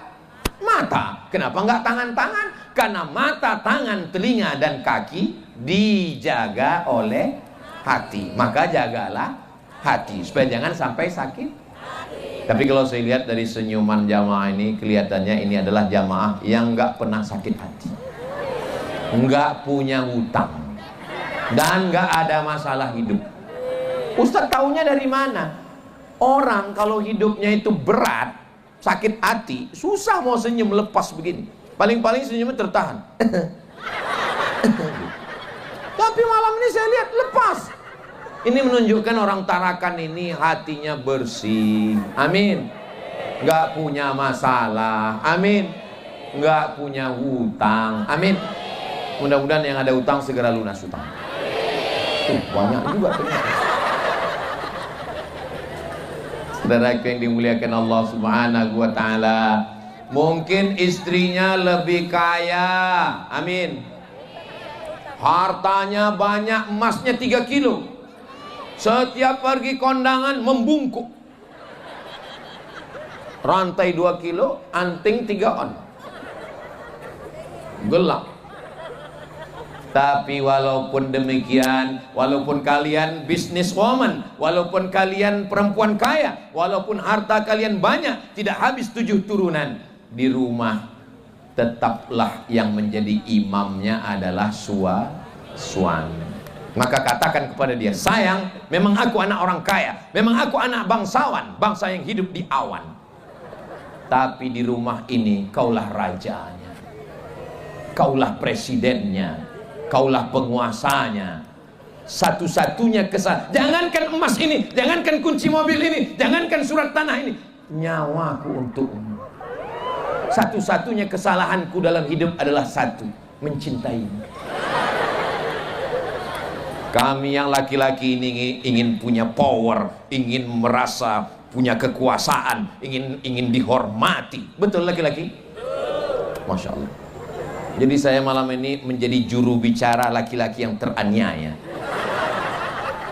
mata. Kenapa nggak tangan-tangan? Karena mata, tangan, telinga, dan kaki dijaga oleh hati. Maka jagalah hati supaya jangan sampai sakit. Tapi kalau saya lihat dari senyuman jamaah ini, kelihatannya ini adalah jamaah yang nggak pernah sakit hati, nggak punya hutang, dan nggak ada masalah hidup. Ustadz taunya dari mana? Orang kalau hidupnya itu berat, sakit hati, susah mau senyum lepas begini. Paling-paling senyumnya tertahan. Tapi malam ini saya lihat lepas. Ini menunjukkan orang Tarakan ini hatinya bersih. Amin. Nggak punya masalah. Amin. Nggak punya hutang. Amin. Mudah-mudahan yang ada hutang segera lunas hutang. Banyak juga ternyata. Saudaraku yang dimuliakan Allah Subhanahu wa ta'ala, mungkin istrinya lebih kaya. Amin. Hartanya banyak, emasnya 3 kilo. Setiap pergi kondangan membungkuk. Rantai 2 kilo, anting 3 on. Gelap. Tapi walaupun demikian, walaupun kalian businesswoman, walaupun kalian perempuan kaya, walaupun harta kalian banyak, tidak habis 7 turunan, di rumah tetaplah yang menjadi imamnya adalah suami. Maka katakan kepada dia, sayang, memang aku anak orang kaya, memang aku anak bangsawan, bangsa yang hidup di awan. Tapi di rumah ini kaulah rajanya, kaulah presidennya, kaulah penguasanya. Satu-satunya kesalahan, jangankan emas ini, jangankan kunci mobil ini, jangankan surat tanah ini, nyawaku untukmu. Satu-satunya kesalahanku dalam hidup adalah satu, mencintaimu. Kami yang laki-laki ini ingin punya power, ingin merasa punya kekuasaan, ingin dihormati. Betul laki-laki? Masya Allah. Jadi saya malam ini menjadi juru bicara laki-laki yang teraniaya.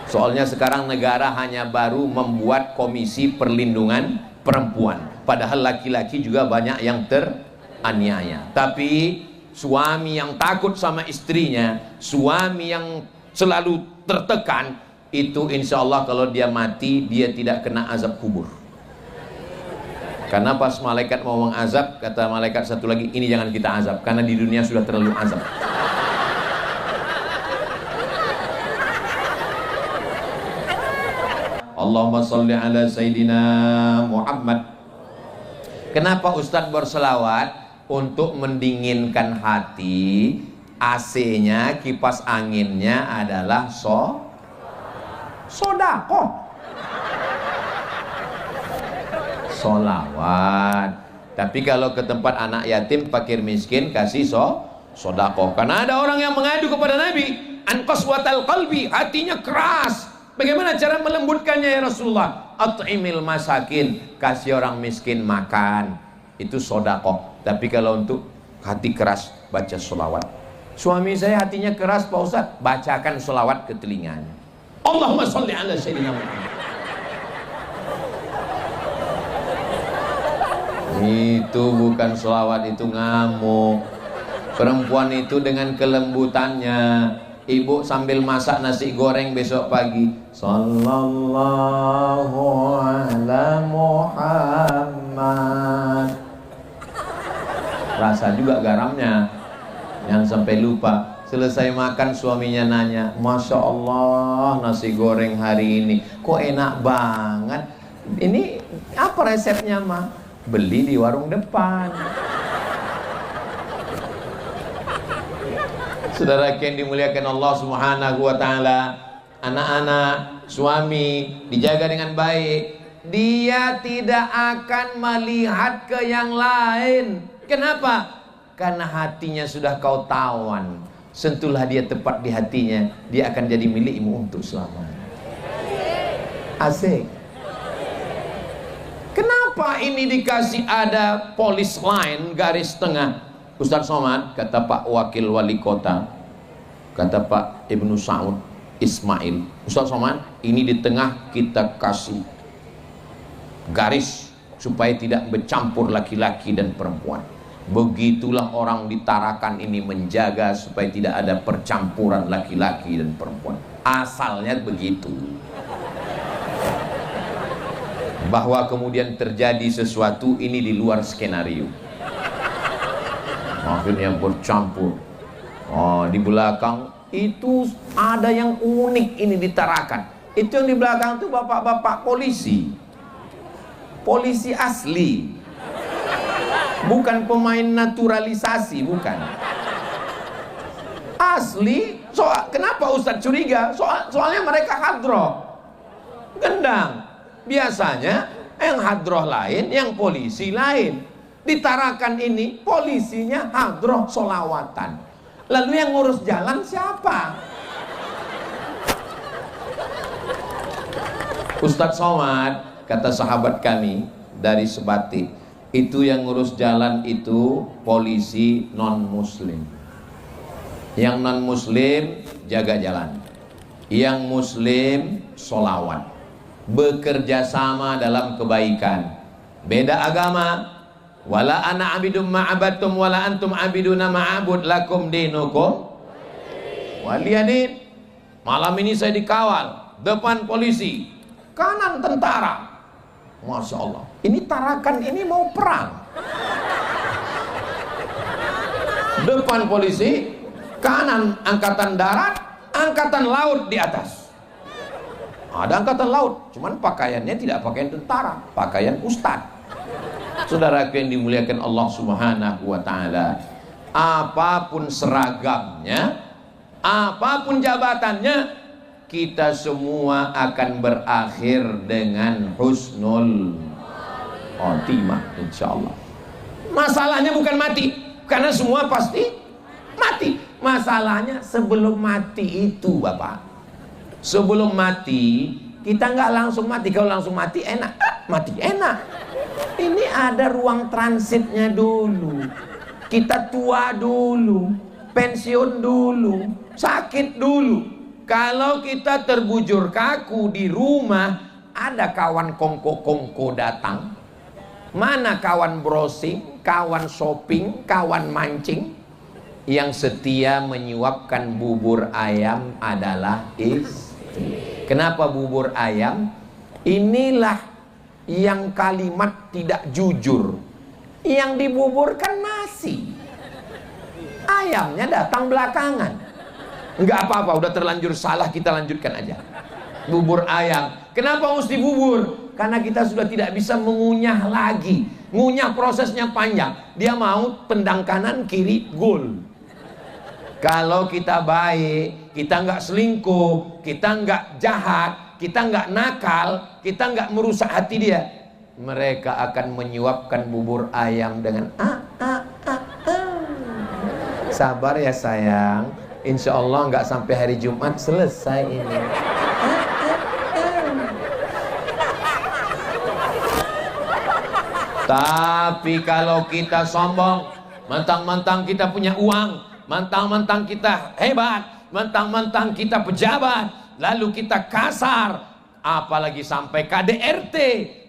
Soalnya sekarang negara hanya baru membuat komisi perlindungan perempuan, padahal laki-laki juga banyak yang teraniaya. Tapi suami yang takut sama istrinya, suami yang selalu tertekan, itu insya Allah kalau dia mati dia tidak kena azab kubur. Karena pas malaikat mau mengazab, kata malaikat satu lagi, ini jangan kita azab, karena di dunia sudah terlalu azab. Allahumma salli ala Sayyidina Muhammad. Kenapa Ustadz berselawat? Untuk mendinginkan hati. AC-nya, kipas anginnya adalah sodakoh, solawat. Tapi kalau ke tempat anak yatim, fakir miskin, kasih sodakoh. Karena ada orang yang mengadu kepada Nabi, an qaswatal qalbi, hatinya keras. Bagaimana cara melembutkannya ya Rasulullah? At'imil masakin, kasih orang miskin makan, itu sodakoh. Tapi kalau untuk hati keras, baca solawat. Suami saya hatinya keras Pak Ustadz, bacakan solawat ke telinganya. Allahumma sholli ala Sayyidina Muhammad. Itu bukan solawat, itu ngamuk. Perempuan itu dengan kelembutannya, ibu sambil masak nasi goreng besok pagi, sallallahu ala Muhammad, rasa juga garamnya, jangan sampai lupa. Selesai makan suaminya nanya, Masya Allah nasi goreng hari ini kok enak banget, ini apa resepnya mah? Beli di warung depan. Saudara yang dimuliakan Allah Subhanahu wa ta'ala, anak-anak, suami dijaga dengan baik, dia tidak akan melihat ke yang lain. Kenapa? Karena hatinya sudah kau tawan. Sentuhlah dia tepat di hatinya, dia akan jadi milikmu untuk selamanya. Asik. Kenapa ini dikasih ada polis line, garis tengah? Ustadz Somad, kata Pak Wakil Wali Kota, kata Pak Ibnu Saud Ismail, Ustadz Somad, ini di tengah kita kasih garis supaya tidak bercampur laki-laki dan perempuan. Begitulah orang di Tarakan ini menjaga supaya tidak ada percampuran laki-laki dan perempuan. Asalnya begitu. Bahwa kemudian terjadi sesuatu ini di luar skenario. Akhirnya bercampur. Oh, di belakang itu ada yang unik ini di Tarakan. Itu yang di belakang itu bapak-bapak polisi. Polisi asli. Bukan pemain naturalisasi, bukan. Asli. Kenapa Ustadz curiga? Soalnya mereka hadroh. Gendang. Biasanya yang hadroh lain, yang polisi lain. Di Tarakan ini polisinya hadroh solawatan. Lalu yang ngurus jalan siapa? Ustadz Somad, kata sahabat kami dari Sebati, itu yang ngurus jalan itu polisi non muslim. Yang non muslim jaga jalan, yang muslim solawat, bekerja sama dalam kebaikan. Beda agama, wala ana abidum ma'abatum wala antum abiduna ma'abud lakum dinukum waliyadin. Malam ini saya dikawal, depan polisi, kanan tentara. Masya Allah, ini Tarakan ini mau perang. Depan polisi, kanan angkatan darat, angkatan laut di atas. Ada angkatan laut, cuman pakaiannya tidak pakaian tentara, pakaian ustadz. Saudara yang dimuliakan Allah Subhanahu wa ta'ala, apapun seragamnya, apapun jabatannya, kita semua akan berakhir dengan husnul khotimah insyaallah. Masalahnya bukan mati, karena semua pasti mati. Masalahnya sebelum mati itu, Bapak. Sebelum mati, kita nggak langsung mati. Kalau langsung mati enak, mati enak. Ini ada ruang transitnya dulu. Kita tua dulu, pensiun dulu, sakit dulu. Kalau kita terbujur kaku di rumah, ada kawan kongko-kongko datang. Mana kawan browsing, kawan shopping, kawan mancing? Yang setia menyuapkan bubur ayam adalah istri. Kenapa bubur ayam? Inilah yang kalimat tidak jujur, yang dibuburkan nasi, ayamnya datang belakangan. Enggak apa-apa, udah terlanjur salah, kita lanjutkan aja. Bubur ayam, kenapa mesti bubur? Karena kita sudah tidak bisa mengunyah lagi. Ngunyah prosesnya panjang. Dia mau tendang kanan kiri gol. Kalau kita baik, kita nggak selingkuh, kita nggak jahat, kita nggak nakal, kita nggak merusak hati dia, mereka akan menyuapkan bubur ayam dengan sabar ya sayang, insya Allah nggak sampai hari Jumat selesai ini. Tapi kalau kita sombong, mentang-mentang kita punya uang, mentang-mentang kita hebat, mentang-mentang kita pejabat, lalu kita kasar, apalagi sampai KDRT,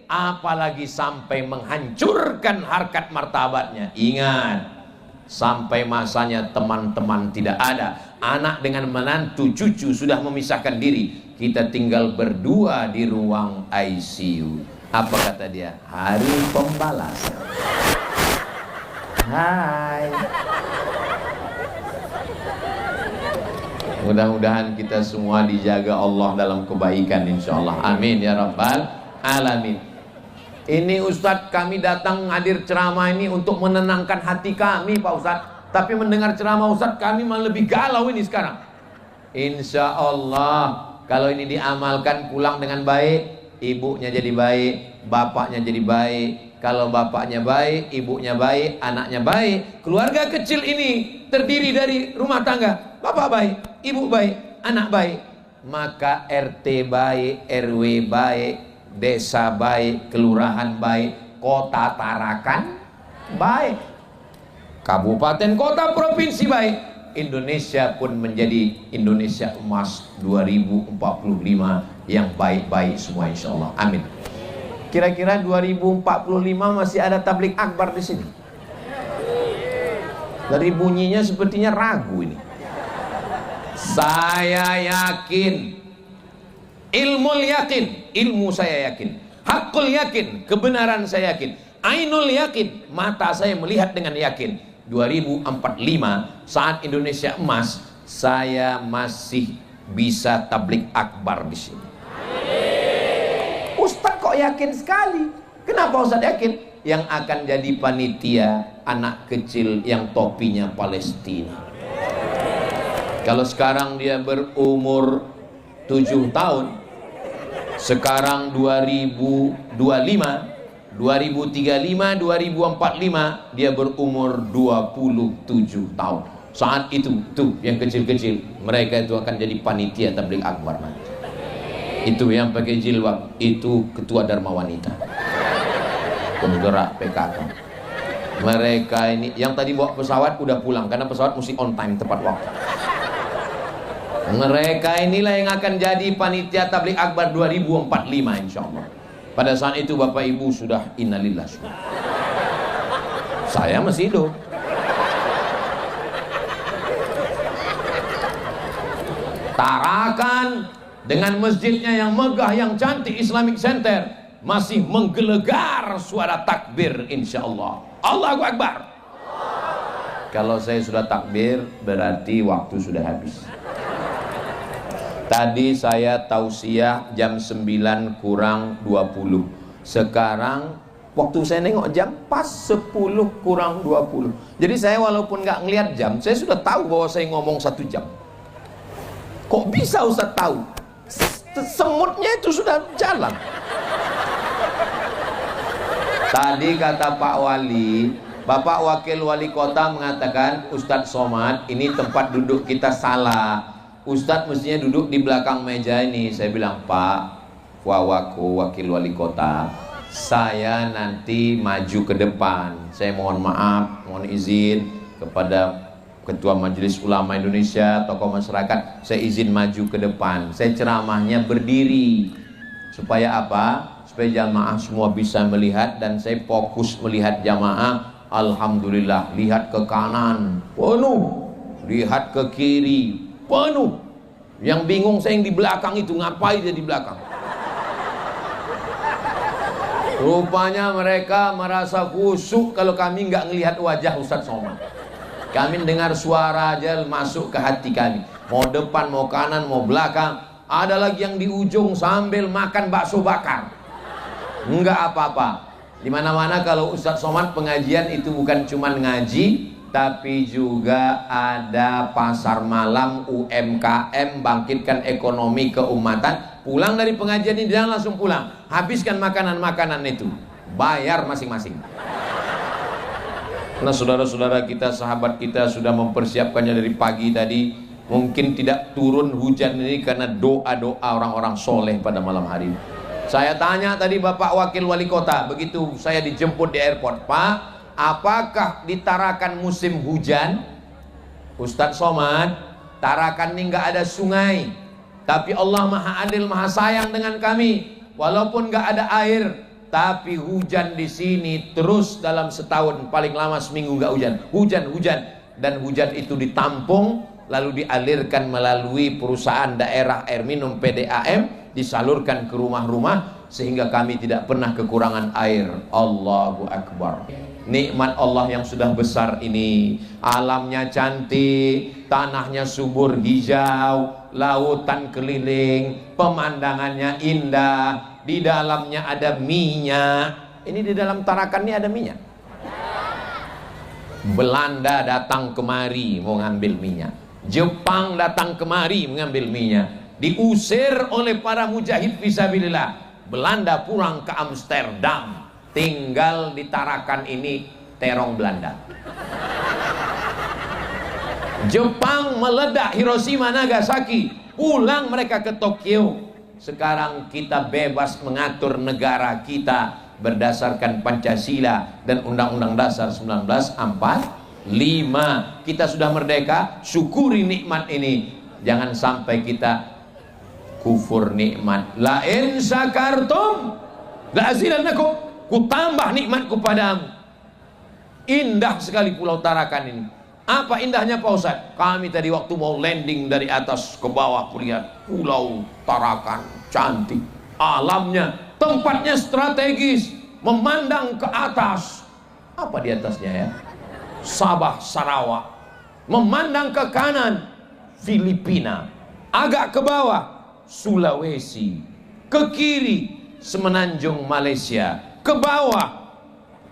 apalagi sampai menghancurkan harkat martabatnya. Ingat, sampai masanya teman-teman tidak ada, anak dengan menantu cucu sudah memisahkan diri, kita tinggal berdua di ruang ICU. Apa kata dia? Hari pembalasan. Hai. Mudah-mudahan kita semua dijaga Allah dalam kebaikan insyaallah. Amin ya rabbal alamin. Ini Ustadz, kami datang hadir ceramah ini untuk menenangkan hati kami Pak Ustadz. Tapi mendengar ceramah Ustadz kami malah lebih galau ini sekarang. Insya Allah kalau ini diamalkan pulang dengan baik, ibunya jadi baik, bapaknya jadi baik. Kalau bapaknya baik, ibunya baik, anaknya baik, keluarga kecil ini terdiri dari rumah tangga, bapak baik, ibu baik, anak baik, maka RT baik, RW baik, desa baik, kelurahan baik, kota Tarakan baik, kabupaten kota provinsi baik, Indonesia pun menjadi Indonesia emas 2045 yang baik-baik semua insyaallah. Amin. Kira-kira 2045 masih ada tablik akbar di sini. Dari bunyinya sepertinya ragu ini. Saya yakin, ilmul yakin, ilmu saya yakin, hakul yakin, kebenaran saya yakin, ainul yakin, mata saya melihat dengan yakin. 2045 saat Indonesia emas, saya masih bisa tablik akbar di sini. Ustadz kok yakin sekali? Kenapa Ustadz yakin? Yang akan jadi panitia anak kecil yang topinya Palestina. Kalau sekarang dia berumur 7 tahun, sekarang 2025, 2035, 2045 dia berumur 27 tahun. Saat itu tuh yang kecil-kecil, mereka itu akan jadi panitia tabligh akbar nanti. Itu yang pakai jilbab, itu ketua Dharma Wanita, penggerak PKK. Mereka ini yang tadi bawa pesawat udah pulang karena pesawat mesti on time tepat waktu. Mereka inilah yang akan jadi panitia tabligh akbar 2045 insyaallah. Pada saat itu Bapak Ibu sudah innalillah. Saya masih hidup. Tarakan dengan masjidnya yang megah, yang cantik, Islamic Center, masih menggelegar suara takbir insyaallah. Allahu Akbar. Kalau saya sudah takbir berarti waktu sudah habis. Tadi saya tausiah jam 9 kurang 20. Sekarang waktu saya nengok jam pas 10 kurang 20. Jadi saya walaupun nggak ngelihat jam, saya sudah tahu bahwa saya ngomong 1 jam. Kok bisa Ustaz tahu? Semutnya itu sudah jalan. Tadi kata Pak Wali, Bapak Wakil Wali Kota mengatakan, Ustadz Somad, ini tempat duduk kita salah. Ustadz mestinya duduk di belakang meja ini. Saya bilang, Pak Wawaku Wakil Wali Kota, saya nanti maju ke depan. Saya mohon maaf, mohon izin kepada Ketua Majelis Ulama Indonesia, tokoh masyarakat, saya izin maju ke depan. Saya ceramahnya berdiri. Supaya apa? Supaya jamaah semua bisa melihat dan saya fokus melihat jamaah. Alhamdulillah, lihat ke kanan penuh, lihat ke kiri penuh. Yang bingung saya yang di belakang itu, ngapain dia di belakang? Rupanya mereka merasa khusyuk kalau kami nggak ngelihat wajah Ustadz Somad. Kami dengar suara aja masuk ke hati kami. Mau depan, mau kanan, mau belakang. Ada lagi yang di ujung sambil makan bakso bakar. Enggak apa-apa. Di mana-mana kalau Ustadz Somad pengajian itu bukan cuma ngaji, tapi juga ada pasar malam, UMKM, bangkitkan ekonomi keumatan. Pulang dari pengajian ini jangan langsung pulang, habiskan makanan-makanan itu, bayar masing-masing. Nah saudara-saudara kita, sahabat kita sudah mempersiapkannya dari pagi tadi. Mungkin tidak turun hujan ini karena doa-doa orang-orang soleh pada malam hari ini. Saya tanya tadi Bapak Wakil Wali Kota, begitu saya dijemput di airport, Pak, apakah di Tarakan musim hujan? Ustadz Somad, Tarakan ini nggak ada sungai, tapi Allah Maha Adil, Maha Sayang dengan kami. Walaupun nggak ada air, tapi hujan di sini terus dalam setahun, paling lama seminggu nggak hujan. Hujan, dan hujan itu ditampung, lalu dialirkan melalui perusahaan daerah air minum PDAM, disalurkan ke rumah-rumah sehingga kami tidak pernah kekurangan air. Allahu Akbar. Nikmat Allah yang sudah besar ini. Alamnya cantik, tanahnya subur hijau, lautan keliling, pemandangannya indah, di dalamnya ada minyak. Ini di dalam Tarakan ini ada minyak. Belanda datang kemari mau ngambil minyak, Jepang datang kemari mengambil minyak. Diusir oleh para mujahid fisabilillah. Belanda pulang ke Amsterdam, tinggal di Tarakan ini terong Belanda. Jepang meledak Hiroshima Nagasaki, pulang mereka ke Tokyo. Sekarang kita bebas mengatur negara kita berdasarkan Pancasila dan Undang-Undang Dasar 1945. Kita sudah merdeka, syukuri nikmat ini. Jangan sampai kita kufur nikmat. La in syakartum la azidannakum, ku tambah nikmatku padamu. Indah sekali Pulau Tarakan ini. Apa indahnya Pak Ustadz? Kami tadi waktu mau landing dari atas ke bawah, lihat Pulau Tarakan cantik, alamnya, tempatnya strategis, memandang ke atas. Apa di atasnya ya? Sabah, Sarawak. Memandang ke kanan, Filipina. Agak ke bawah, Sulawesi. Ke kiri, Semenanjung Malaysia. Ke bawah,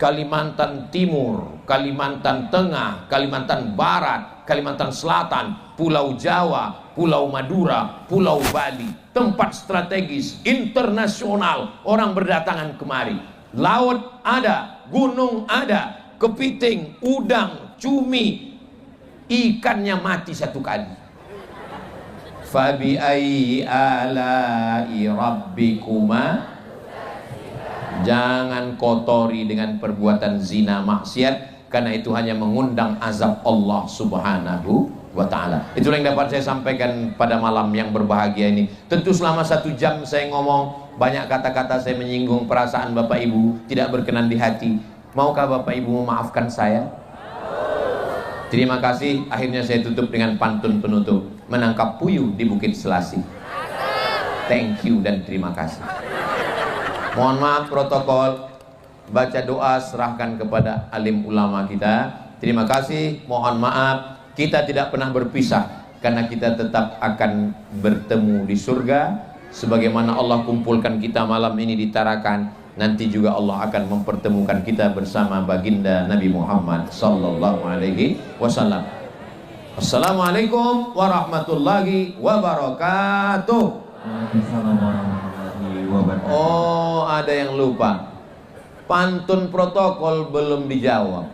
Kalimantan Timur, Kalimantan Tengah, Kalimantan Barat, Kalimantan Selatan, Pulau Jawa, Pulau Madura, Pulau Bali. Tempat strategis, internasional, orang berdatangan kemari. Laut ada, gunung ada, kepiting, udang, cumi, ikannya mati satu kali. Fabi ayyi ala'i rabbikuma, jangan kotori dengan perbuatan zina maksiat, karena itu hanya mengundang azab Allah Subhanahu wa ta'ala. Itulah yang dapat saya sampaikan pada malam yang berbahagia ini. Tentu selama 1 jam saya ngomong, banyak kata-kata saya menyinggung perasaan Bapak Ibu, tidak berkenan di hati. Maukah Bapak Ibu memaafkan saya? Terima kasih. Akhirnya saya tutup dengan pantun penutup. Menangkap puyuh di Bukit Selasih. Thank you dan terima kasih. Mohon maaf protokol, baca doa serahkan kepada alim ulama kita. Terima kasih, mohon maaf, kita tidak pernah berpisah karena kita tetap akan bertemu di surga. Sebagaimana Allah kumpulkan kita malam ini di Tarakan, nanti juga Allah akan mempertemukan kita bersama baginda Nabi Muhammad sallallahu alaihi wasallam. Assalamualaikum warahmatullahi wabarakatuh. Waalaikumsalam warahmatullahi wabarakatuh. Oh, ada yang lupa. Pantun protokol belum dijawab.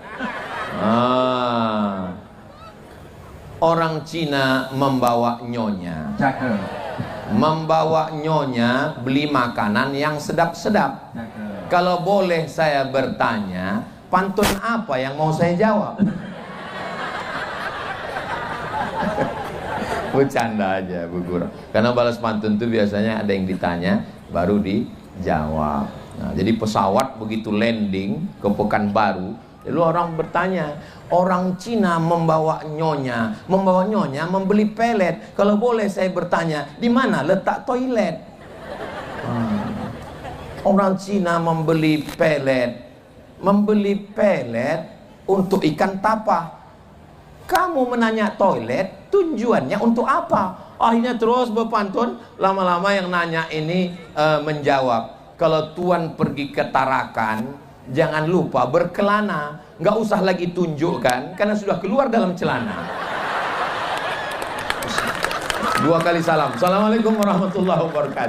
Orang Cina membawa nyonya. Cakep. Membawa nyonya beli makanan yang sedap-sedap. Cakep. Kalau boleh saya bertanya, pantun apa yang mau saya jawab? Bercanda aja Bu Guru. Karena balas pantun itu biasanya ada yang ditanya baru dijawab. Nah, jadi pesawat begitu landing ke Pekanbaru, lalu orang bertanya, orang Cina membawa nyonya membeli pelet. Kalau boleh saya bertanya, di mana letak toilet? Orang Cina membeli pelet untuk ikan tapa. Kamu menanya toilet, tujuannya untuk apa? Akhirnya terus berpantun, lama-lama yang nanya ini menjawab, kalau tuan pergi ke Tarakan, jangan lupa berkelana. Nggak usah lagi tunjukkan, karena sudah keluar dalam celana. 2 kali salam. Assalamualaikum warahmatullahi wabarakatuh.